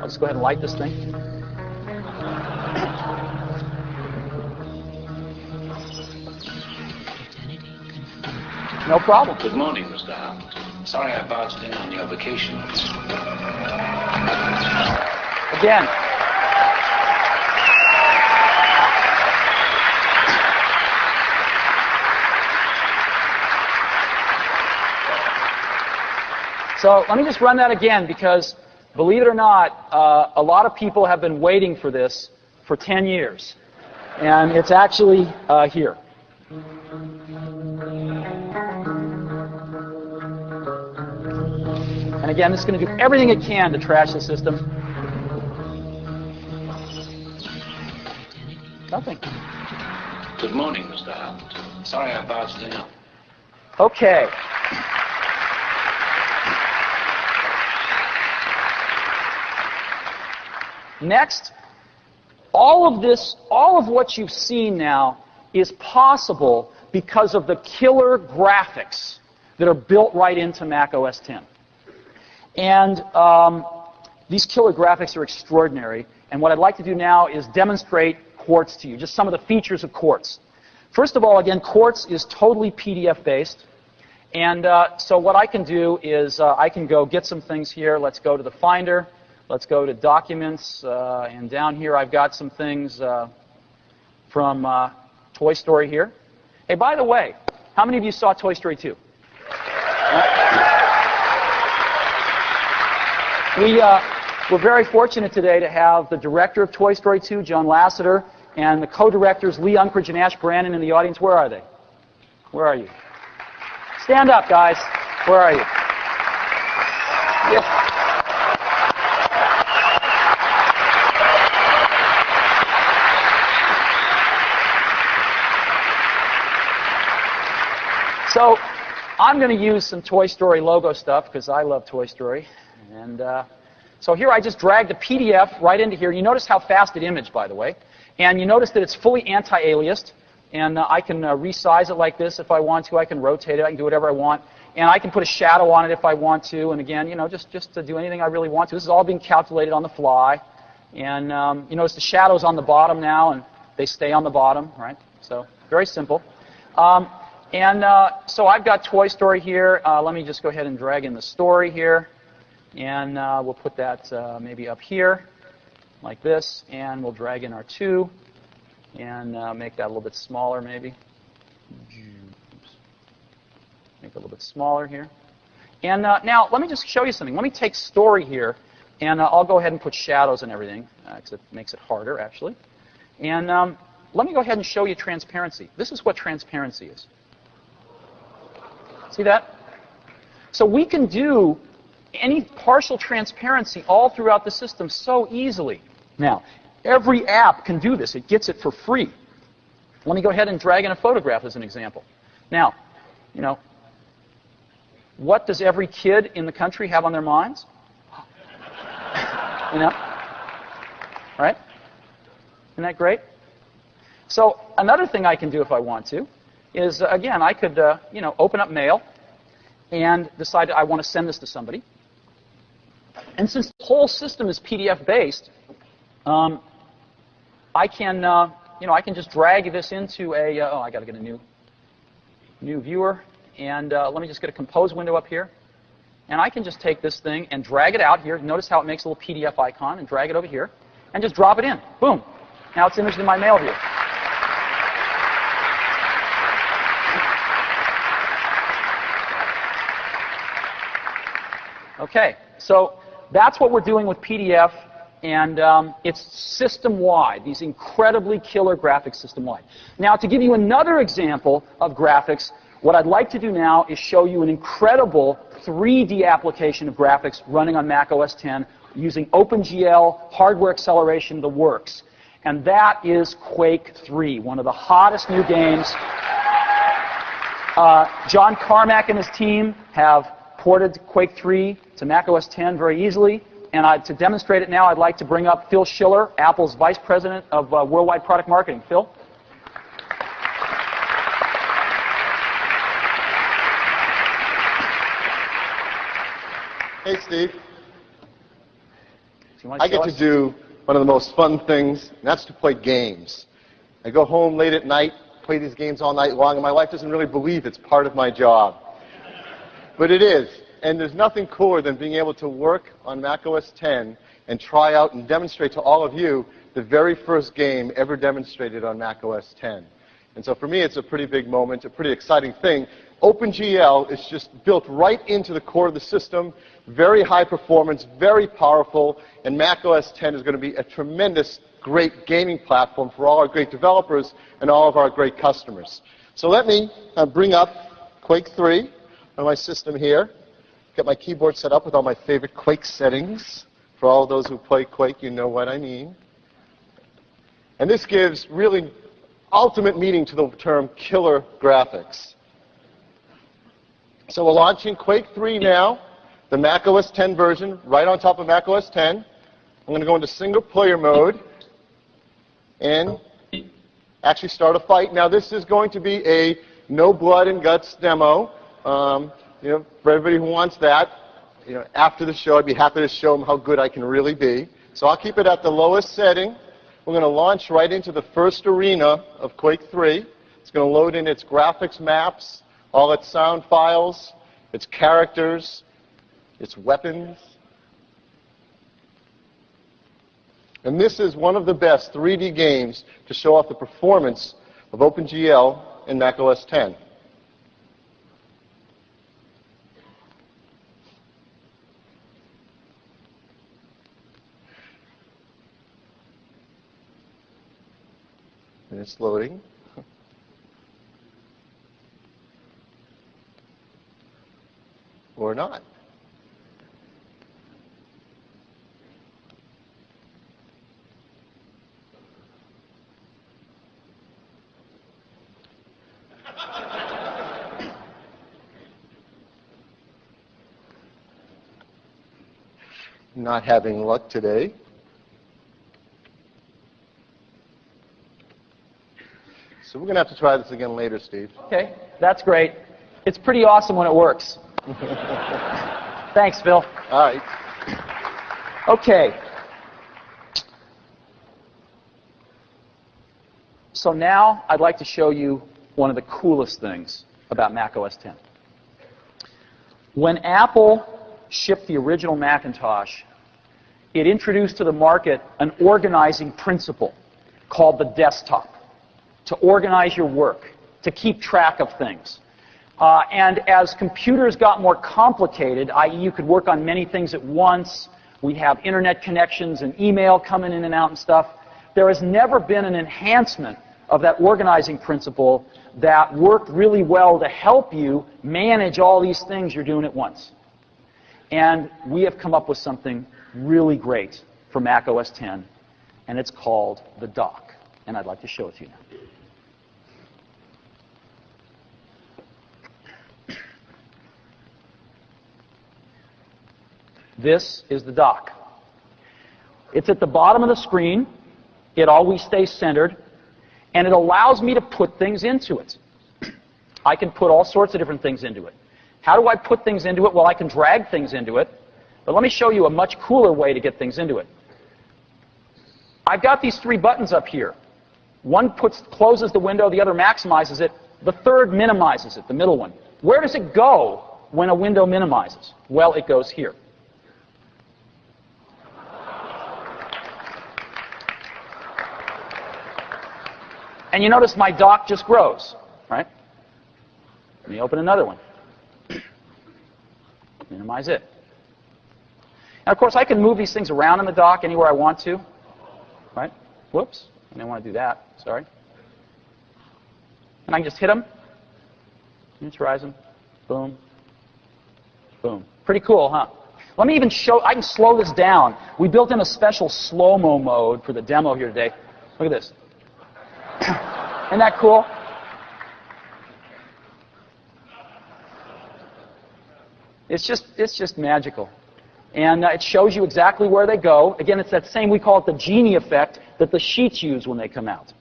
just go ahead and light this thing. No problem. Good morning, Mr. Hammond. Sorry I barged in on your vacation. Again. So let me just run that again, because believe it or not, a lot of people have been waiting for this for 10 years. And it's actually here. And again, this is going to do everything it can to trash the system. Nothing. Good morning, Mr. Hammond. Sorry I barged in. Okay. Next, all of what you've seen now is possible because of the killer graphics that are built right into Mac OS X. And these killer graphics are extraordinary. And what I'd like to do now is demonstrate Quartz to you, just some of the features of Quartz. First of all, again, Quartz is totally PDF-based. And so what I can do is I can go get some things here. Let's go to the Finder. Let's go to Documents, and down here I've got some things from Toy Story here. Hey, by the way, how many of you saw Toy Story 2? We're very fortunate today to have the director of Toy Story 2, John Lasseter, and the co-directors Lee Unkrich and Ash Brannon in the audience. Where are they? Where are you? Stand up, guys. Where are you? Yeah. So I'm going to use some Toy Story logo stuff because I love Toy Story. And so here I just dragged the PDF right into here. You notice how fast it imaged, by the way. And you notice that it's fully anti-aliased. And I can resize it like this if I want to. I can rotate it. I can do whatever I want. And I can put a shadow on it if I want to. And again, you know, just to do anything I really want to. This is all being calculated on the fly. And you notice the shadow's on the bottom now, and they stay on the bottom, right? So very simple. So I've got Toy Story here. Let me just go ahead and drag in the story here. And we'll put that maybe up here, like this. And we'll drag in our 2 and make that a little bit smaller, maybe. Make it a little bit smaller here. And now, let me just show you something. Let me take story here, and I'll go ahead and put shadows and everything, because it makes it harder, actually. And let me go ahead and show you transparency. This is what transparency is. See that? So we can do any partial transparency all throughout the system so easily. Now, every app can do this. It gets it for free. Let me go ahead and drag in a photograph as an example. Now, you know, what does every kid in the country have on their minds? You know? Right? Isn't that great? So another thing I can do if I want to is, again, I could, you know, open up Mail and decide I want to send this to somebody. And since the whole system is PDF-based, I can, you know, I can just drag this into a, oh, I got to get a new viewer. And let me just get a compose window up here. And I can just take this thing and drag it out here. Notice how it makes a little PDF icon, and drag it over here. And just drop it in. Boom. Now it's imaged in my Mail view. Okay, so that's what we're doing with PDF, and it's system-wide, these incredibly killer graphics system-wide. Now, to give you another example of graphics, what I'd like to do now is show you an incredible 3D application of graphics running on Mac OS X using OpenGL, hardware acceleration, the works. And that is Quake 3, one of the hottest new games. John Carmack and his team have ported Quake 3 to Mac OS X very easily. And to demonstrate it now, I'd like to bring up Phil Schiller, Apple's Vice President of Worldwide Product Marketing. Phil? Hey, Steve. I get to do one of the most fun things, and that's to play games. I go home late at night, play these games all night long, and my wife doesn't really believe it's part of my job. But it is. And there's nothing cooler than being able to work on Mac OS X and try out and demonstrate to all of you the very first game ever demonstrated on Mac OS X. And so for me, it's a pretty big moment, a pretty exciting thing. OpenGL is just built right into the core of the system, very high performance, very powerful, and Mac OS X is going to be a tremendous, great gaming platform for all our great developers and all of our great customers. So let me bring up Quake 3 on my system here. Get my keyboard set up with all my favorite Quake settings. For all those who play Quake, you know what I mean. And this gives really ultimate meaning to the term killer graphics. So we're launching Quake 3 now, the Mac OS X version, right on top of Mac OS X. I'm going to go into single player mode and actually start a fight. Now this is going to be a no blood and guts demo. You know, for everybody who wants that, you know, after the show, I'd be happy to show them how good I can really be. So I'll keep it at the lowest setting. We're going to launch right into the first arena of Quake 3. It's going to load in its graphics maps, all its sound files, its characters, its weapons. And this is one of the best 3D games to show off the performance of OpenGL in Mac OS X. And it's loading. or not. Not having luck today. So we're going to have to try this again later, Steve. Okay, that's great. It's pretty awesome when it works. Thanks, Phil. All right. Okay. So now I'd like to show you one of the coolest things about Mac OS X. When Apple shipped the original Macintosh, it introduced to the market an organizing principle called the desktop, to organize your work, to keep track of things. And as computers got more complicated, i.e. you could work on many things at once, we have internet connections and email coming in and out and stuff, there has never been an enhancement of that organizing principle that worked really well to help you manage all these things you're doing at once. And we have come up with something really great for Mac OS X, and it's called the dock. And I'd like to show it to you now. This is the dock. It's at the bottom of the screen. It always stays centered. And it allows me to put things into it. I can put all sorts of different things into it. How do I put things into it? Well, I can drag things into it. But let me show you a much cooler way to get things into it. I've got these three buttons up here. One closes the window, the other maximizes it, the third minimizes it, the middle one. Where does it go when a window minimizes? Well, it goes here. And you notice my dock just grows, right? Let me open another one. Minimize it. And of course, I can move these things around in the dock anywhere I want to, right? Whoops, I didn't want to do that, sorry. And I can just hit them, miniaturize them, boom, boom. Pretty cool, huh? Let me even show, I can slow this down. We built in a special slow-mo mode for the demo here today. Look at this. Isn't that cool? It's just magical. And it shows you exactly where they go. Again, it's that same, we call it the genie effect that the sheets use when they come out.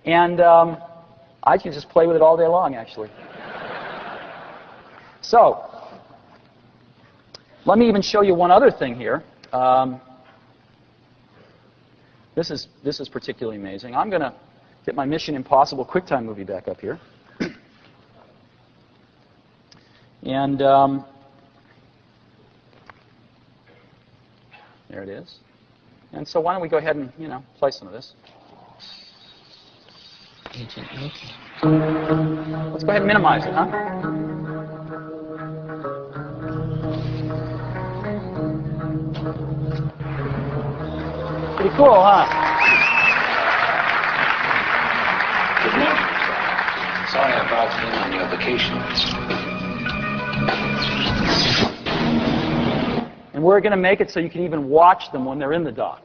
And I can just play with it all day long, actually. So, let me even show you one other thing here. This is particularly amazing. I'm going to get my Mission Impossible QuickTime movie back up here. And there it is. And so why don't we go ahead and, play some of this. Let's go ahead and minimize it, huh? Pretty cool, huh? Good morning. Sorry I barged in on your vacation. And we're going to make it so you can even watch them when they're in the dock.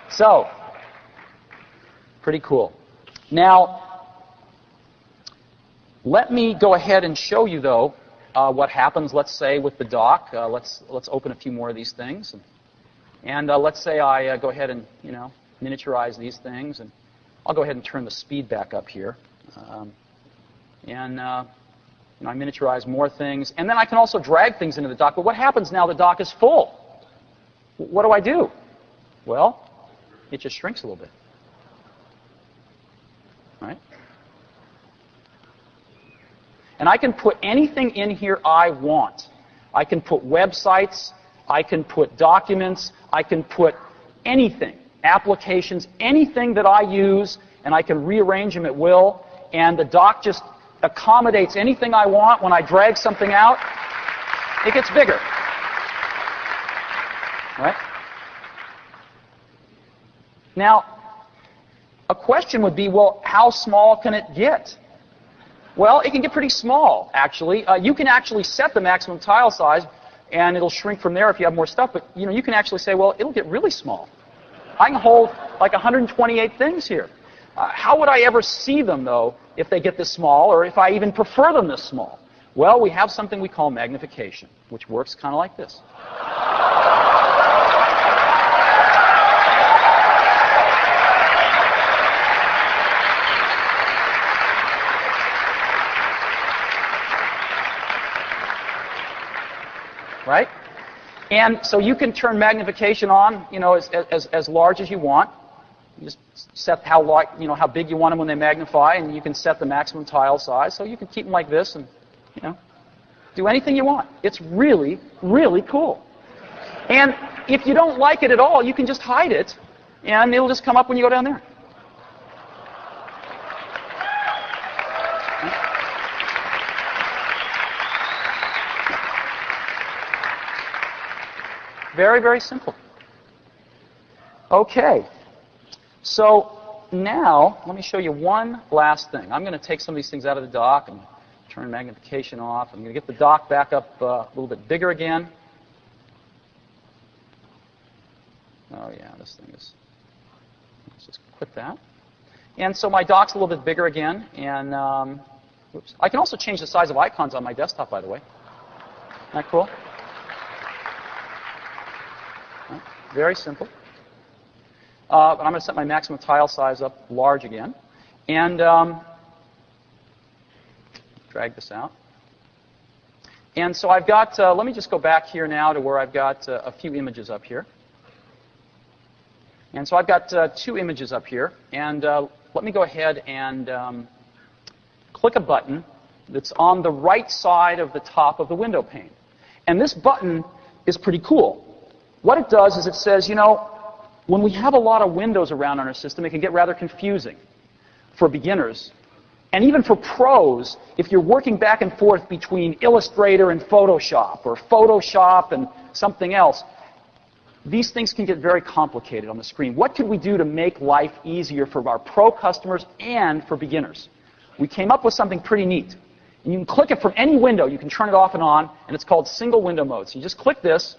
So, pretty cool. Now, let me go ahead and show you, though, what happens, let's say, with the dock. Let's open a few more of these things. And let's say I go ahead and, miniaturize these things. And I'll go ahead and turn the speed back up here. I miniaturize more things. And then I can also drag things into the dock. But what happens now the dock is full? What do I do? Well, it just shrinks a little bit. Right? And I can put anything in here I want. I can put websites. I can put documents. I can put anything, applications, anything that I use, and I can rearrange them at will. And the dock just accommodates anything I want. When I drag something out, it gets bigger. Right? Now, a question would be, well, how small can it get? Well, it can get pretty small, actually. You can actually set the maximum tile size, and it'll shrink from there if you have more stuff. But you can actually say, well, it'll get really small. I can hold like 128 things here. How would I ever see them, though, if they get this small, or if I even prefer them this small? Well, we have something we call magnification, which works kind of like this. Right? And so you can turn magnification on, as large as you want. You just set how big you want them when they magnify, and you can set the maximum tile size. So you can keep them like this, and do anything you want. It's really, really cool. And if you don't like it at all, you can just hide it, and it'll just come up when you go down there. Very, very simple. Okay. So now, let me show you one last thing. I'm going to take some of these things out of the dock and turn magnification off. I'm going to get the dock back up a little bit bigger again. Oh, yeah, this thing is... Let's just quit that. And so my dock's a little bit bigger again. And whoops. I can also change the size of icons on my desktop, by the way. Isn't that cool? Very simple. But I'm going to set my maximum tile size up large again. And drag this out. And so I've got, let me just go back here now to where I've got a few images up here. And so I've got 2 images up here. And let me go ahead and click a button that's on the right side of the top of the window pane. And this button is pretty cool. What it does is it says, when we have a lot of windows around on our system, it can get rather confusing for beginners. And even for pros, if you're working back and forth between Illustrator and Photoshop, or Photoshop and something else, these things can get very complicated on the screen. What could we do to make life easier for our pro customers and for beginners? We came up with something pretty neat. And you can click it from any window. You can turn it off and on, and it's called single window mode. So you just click this,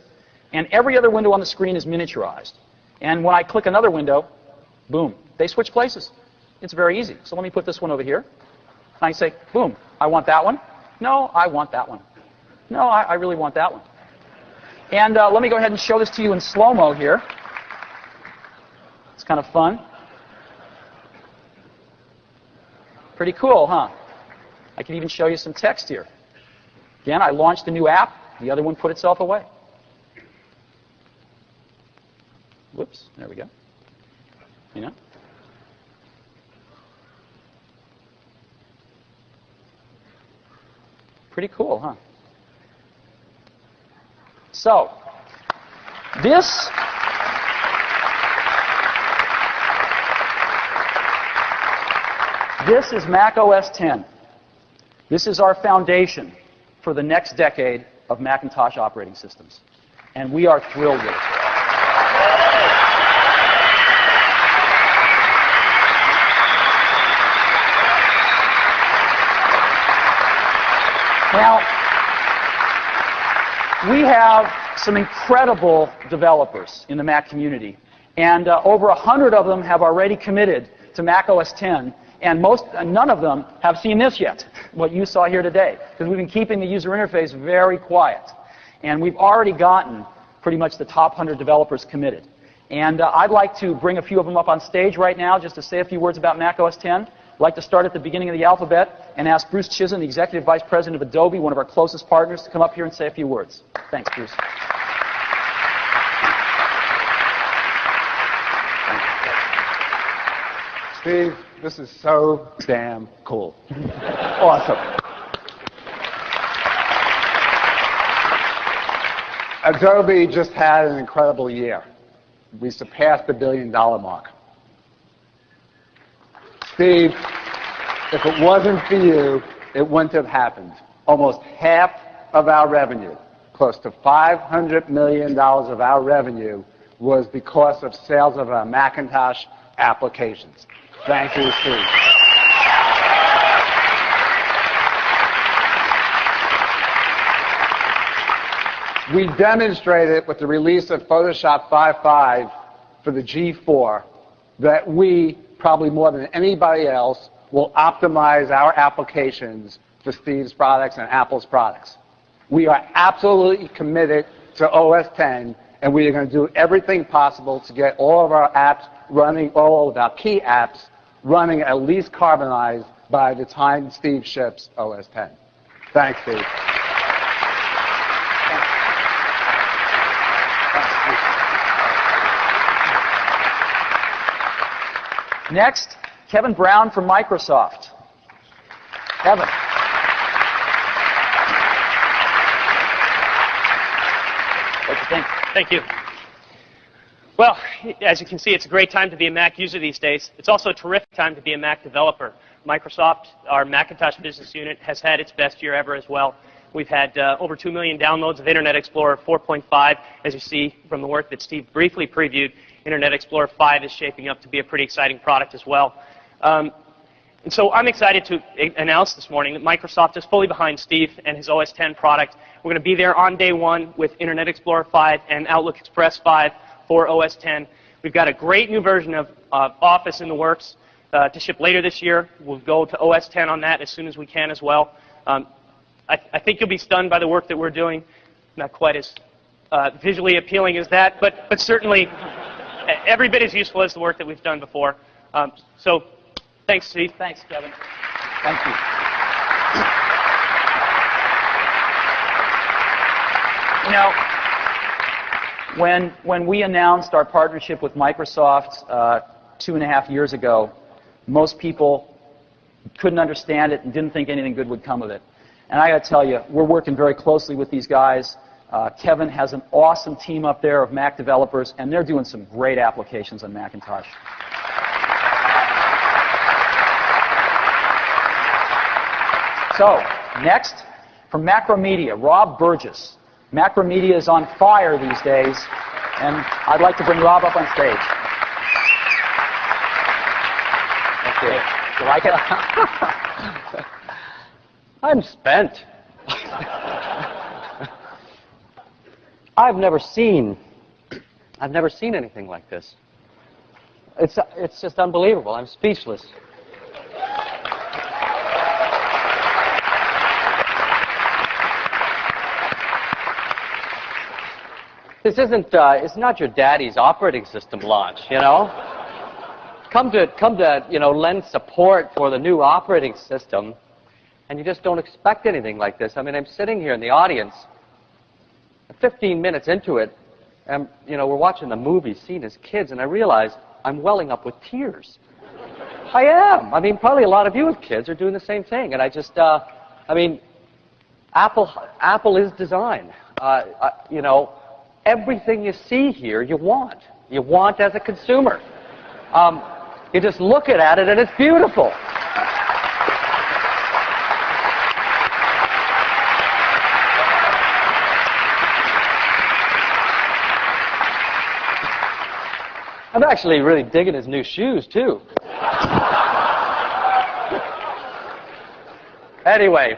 and every other window on the screen is miniaturized. And when I click another window, boom, they switch places. It's very easy. So let me put this one over here. And I say, boom, I want that one. No, I want that one. No, I really want that one. And let me go ahead and show this to you in slow-mo here. It's kind of fun. Pretty cool, huh? I can even show you some text here. Again, I launched a new app. The other one put itself away. Whoops, there we go. Pretty cool, huh? So, this is Mac OS X. This is our foundation for the next decade of Macintosh operating systems. And we are thrilled with it. Now, we have some incredible developers in the Mac community, and over 100 of them have already committed to Mac OS X, and none of them have seen this yet, what you saw here today, because we've been keeping the user interface very quiet. And we've already gotten pretty much the top 100 developers committed. And I'd like to bring a few of them up on stage right now just to say a few words about Mac OS X. I'd like to start at the beginning of the alphabet and ask Bruce Chizen, the Executive Vice President of Adobe, one of our closest partners, to come up here and say a few words. Thanks, Bruce. Steve, this is so damn cool. Awesome. Adobe just had an incredible year. We surpassed the $1 billion mark. Steve, if it wasn't for you, it wouldn't have happened. Almost half of our revenue, close to $500 million of our revenue, was because of sales of our Macintosh applications. Thank you, Steve. We demonstrated with the release of Photoshop 5.5 for the G4 that we, probably more than anybody else, will optimize our applications for Steve's products and Apple's products. We are absolutely committed to OS X, and we are going to do everything possible to get all of our apps running, all of our key apps running at least carbonized by the time Steve ships OS X. Thanks, Steve. Next, Kevin Brown from Microsoft. Kevin. What do you think? Thank you. Well, as you can see, it's a great time to be a Mac user these days. It's also a terrific time to be a Mac developer. Microsoft, our Macintosh business unit, has had its best year ever as well. We've had over 2 million downloads of Internet Explorer 4.5. As you see from the work that Steve briefly previewed, Internet Explorer 5 is shaping up to be a pretty exciting product as well. And so I'm excited to announce this morning that Microsoft is fully behind Steve and his OS X product. We're going to be there on day one with Internet Explorer 5 and Outlook Express 5 for OS X. We've got a great new version of Office in the works to ship later this year. We'll go to OS X on that as soon as we can as well. I think you'll be stunned by the work that we're doing. Not quite as visually appealing as that, but certainly every bit as useful as the work that we've done before. So thanks, Steve. Thanks, Kevin. Thank you. You know, when we announced our partnership with Microsoft 2.5 years ago, most people couldn't understand it and didn't think anything good would come of it. And I got to tell you, we're working very closely with these guys. Kevin has an awesome team up there of Mac developers, and they're doing some great applications on Macintosh. So, next, from Macromedia, Rob Burgess. Macromedia is on fire these days, and I'd like to bring Rob up on stage. Thank you. You like it? I'm spent. I've never seen anything like this. It's just unbelievable. I'm speechless. This isn't. It's not your daddy's operating system launch, you know. Come to lend support for the new operating system, and you just don't expect anything like this. I mean, I'm sitting here in the audience, 15 minutes into it, and we're watching the movie scene as kids, and I realize I'm welling up with tears. I am. I mean, probably a lot of you as kids are doing the same thing, and I just, I mean, Apple is design. Everything you see here, you want. You want as a consumer. You just look at it, and it's beautiful. I'm actually really digging his new shoes, too. Anyway,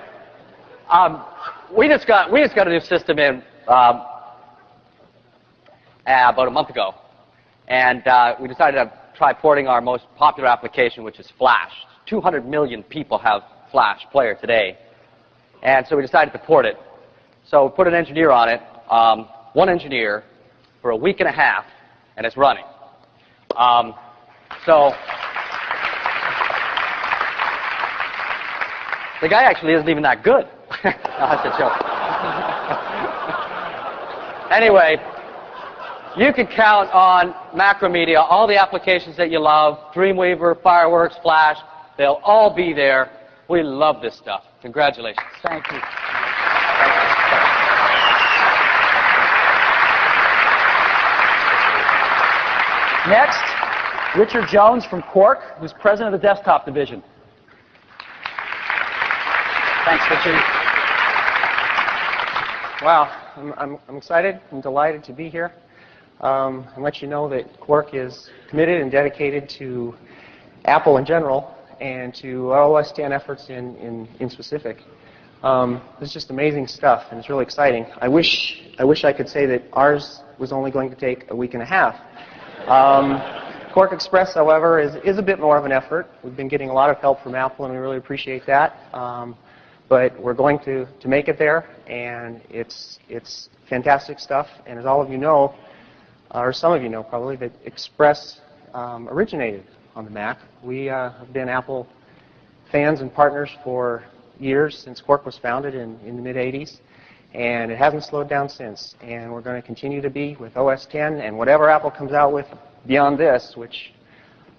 we just got a new system in about a month ago, and we decided to try porting our most popular application, which is Flash. 200 million people have Flash Player today, and so we decided to port it. So we put an engineer on it, one engineer, for a week and a half, and it's running. So the guy actually isn't even that good. No, that's a joke. Anyway, you can count on Macromedia, all the applications that you love, Dreamweaver, Fireworks, Flash, they'll all be there. We love this stuff. Congratulations. Thank you. Next, Richard Jones from Quark, who's president of the desktop division. Thanks, Richard. Wow, I'm excited and delighted to be here. And let you know that Quark is committed and dedicated to Apple in general and to our OS X efforts in specific. It's just amazing stuff, and it's really exciting. I wish I could say that ours was only going to take a week and a half. Quark Express, however, is a bit more of an effort. We've been getting a lot of help from Apple, and we really appreciate that. But we're going to make it there, and it's fantastic stuff. And as all of you know, or some of you know probably, that Express originated on the Mac. We have been Apple fans and partners for years, since Quark was founded in the mid-'80s, and it hasn't slowed down since. And we're going to continue to be with OS X and whatever Apple comes out with beyond this, which,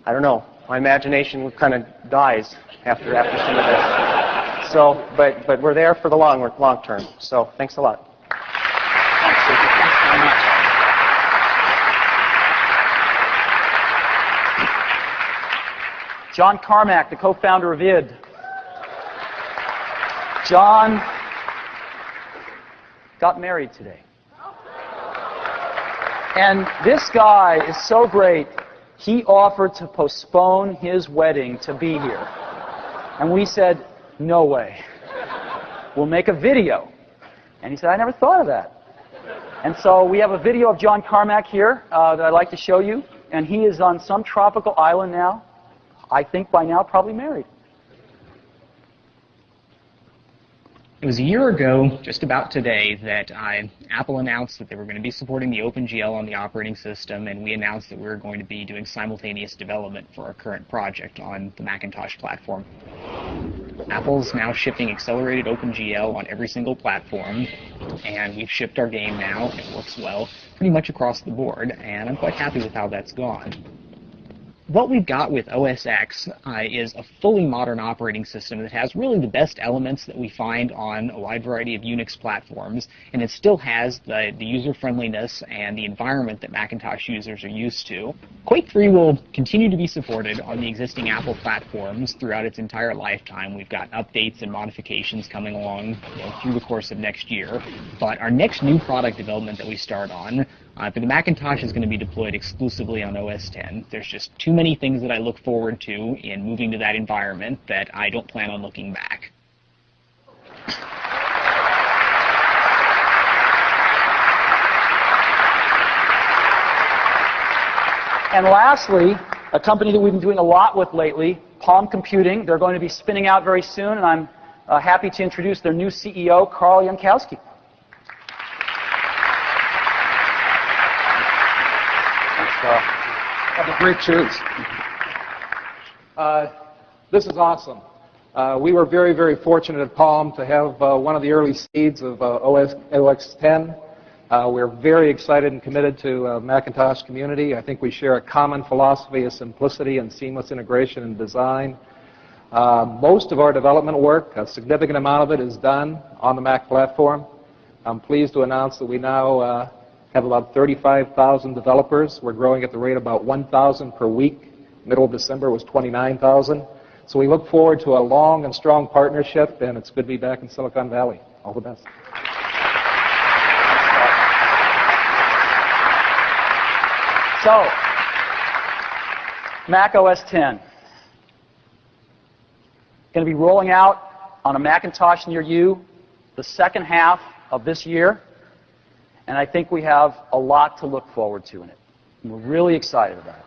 I don't know, my imagination kind of dies after some of this. So, but we're there for the long term. So, thanks a lot. Thanks, Susan. Thanks very much. John Carmack, the co-founder of id. John got married today. And this guy is so great, he offered to postpone his wedding to be here. And we said, no way. We'll make a video. And he said, I never thought of that. And so we have a video of John Carmack here that I'd like to show you. And he is on some tropical island now. I think by now probably married. It was a year ago, just about today, that Apple announced that they were going to be supporting the OpenGL on the operating system, and we announced that we were going to be doing simultaneous development for our current project on the Macintosh platform. Apple's now shipping accelerated OpenGL on every single platform, and we've shipped our game now. It works well pretty much across the board, and I'm quite happy with how that's gone. What we've got with OS X is a fully modern operating system that has really the best elements that we find on a wide variety of Unix platforms, and it still has the user-friendliness and the environment that Macintosh users are used to. Quake 3 will continue to be supported on the existing Apple platforms throughout its entire lifetime. We've got updates and modifications coming along through the course of next year, but our next new product development that we start on for the Macintosh is going to be deployed exclusively on OS X. There's just too many things that I look forward to in moving to that environment that I don't plan on looking back. And lastly, a company that we've been doing a lot with lately, Palm Computing. They're going to be spinning out very soon, and I'm happy to introduce their new CEO, Carl Yankowski. Have a great choose. This is awesome. We were very, very fortunate at Palm to have one of the early seeds of OS X. We're very excited and committed to Macintosh community. I think we share a common philosophy of simplicity and seamless integration and design. Most of our development work, a significant amount of it, is done on the Mac platform. I'm pleased to announce that we now have about 35,000 developers. We're growing at the rate of about 1,000 per week. Middle of December was 29,000. So we look forward to a long and strong partnership, and it's good to be back in Silicon Valley. All the best. So, Mac OS X. Going to be rolling out on a Macintosh near you the second half of this year. And I think we have a lot to look forward to in it. And we're really excited about it.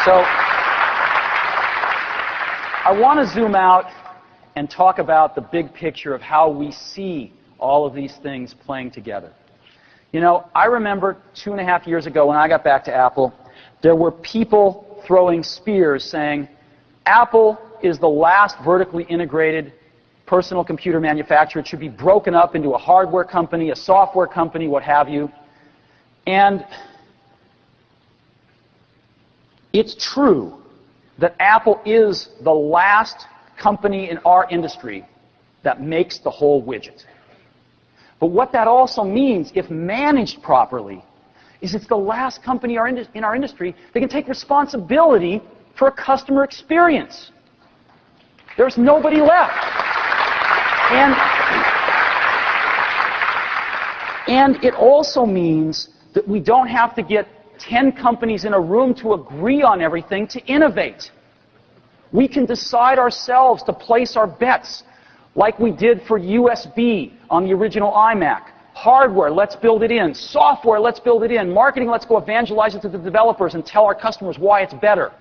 So, I want to zoom out and talk about the big picture of how we see all of these things playing together. You know, I remember 2.5 years ago when I got back to Apple, there were people throwing spears saying, Apple is the last vertically integrated personal computer manufacturer. It should be broken up into a hardware company, a software company, what have you. And it's true that Apple is the last company in our industry that makes the whole widget. But what that also means, if managed properly, is it's the last company in our industry that can take responsibility for a customer experience. There's nobody left. And it also means that we don't have to get 10 companies in a room to agree on everything to innovate. We can decide ourselves to place our bets like we did for USB on the original iMac. Hardware, let's build it in. Software, let's build it in. Marketing, let's go evangelize it to the developers and tell our customers why it's better.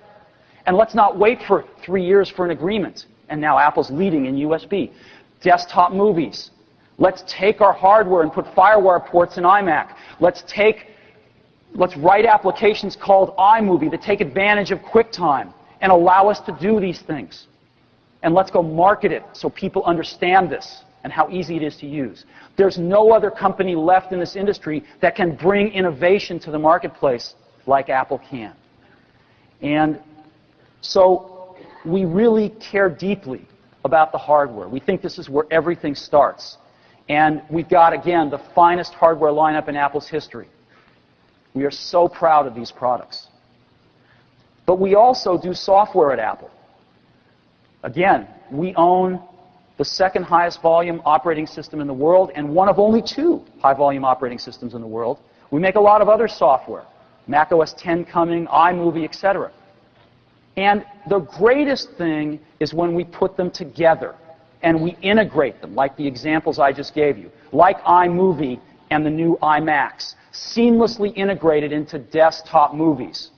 And let's not wait for 3 years for an agreement. And now Apple's leading in USB. Desktop movies. Let's take our hardware and put FireWire ports in iMac. Let's write applications called iMovie that take advantage of QuickTime and allow us to do these things. And let's go market it so people understand this and how easy it is to use. There's no other company left in this industry that can bring innovation to the marketplace like Apple can. And so we really care deeply about the hardware. We think this is where everything starts. And we've got, again, the finest hardware lineup in Apple's history. We are so proud of these products. But we also do software at Apple. Again, we own the second highest volume operating system in the world and one of only 2 high volume operating systems in the world. We make a lot of other software, Mac OS X coming, iMovie, etc. And the greatest thing is when we put them together and we integrate them, like the examples I just gave you, like iMovie and the new iMacs, seamlessly integrated into desktop movies.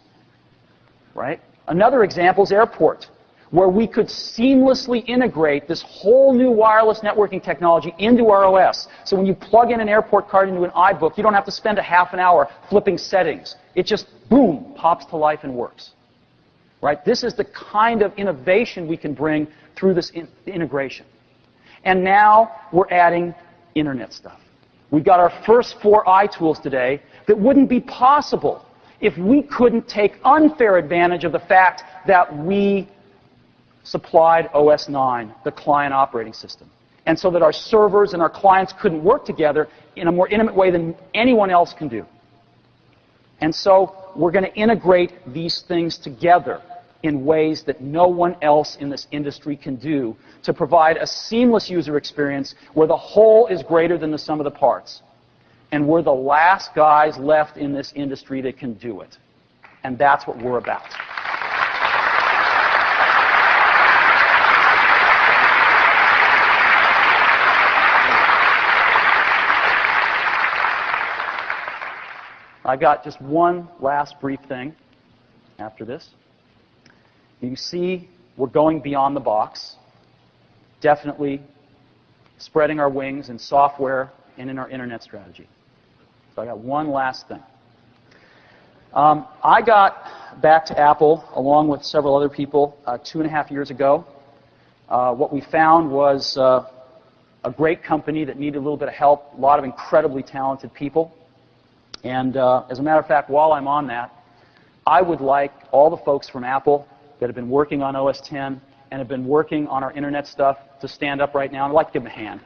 Right? Another example is Airport, where we could seamlessly integrate this whole new wireless networking technology into our OS. So when you plug in an Airport card into an iBook, you don't have to spend a half an hour flipping settings. It just, boom, pops to life and works. Right? This is the kind of innovation we can bring through this integration. And now we're adding Internet stuff. We've got our first 4 iTools today that wouldn't be possible if we couldn't take unfair advantage of the fact that we supplied OS 9, the client operating system, and so that our servers and our clients couldn't work together in a more intimate way than anyone else can do. And so we're going to integrate these things together in ways that no one else in this industry can do to provide a seamless user experience where the whole is greater than the sum of the parts. And we're the last guys left in this industry that can do it. And that's what we're about. I've got just one last brief thing after this. You see, we're going beyond the box, definitely spreading our wings in software and in our Internet strategy. So I got one last thing. I got back to Apple, along with several other people, 2.5 years ago. What we found was a great company that needed a little bit of help, a lot of incredibly talented people. And as a matter of fact, while I'm on that, I would like all the folks from Apple that have been working on OS X and have been working on our Internet stuff to stand up right now. I'd like to give them a hand.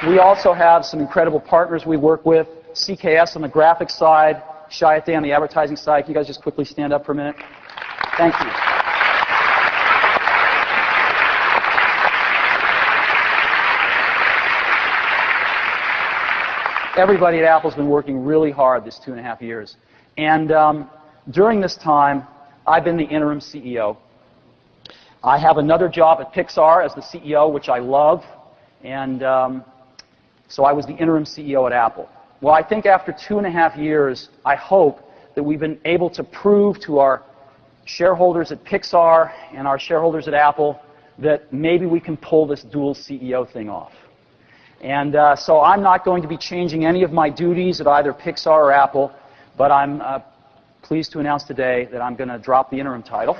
We also have some incredible partners we work with. CKS on the graphics side, Chiat on the advertising side. Can you guys just quickly stand up for a minute? Thank you. Everybody at Apple's been working really hard this 2.5 years. And during this time, I've been the interim CEO. I have another job at Pixar as the CEO, which I love. And so I was the interim CEO at Apple. Well, I think after 2.5 years, I hope that we've been able to prove to our shareholders at Pixar and our shareholders at Apple that maybe we can pull this dual CEO thing off. And so I'm not going to be changing any of my duties at either Pixar or Apple, but I'm pleased to announce today that I'm going to drop the interim title.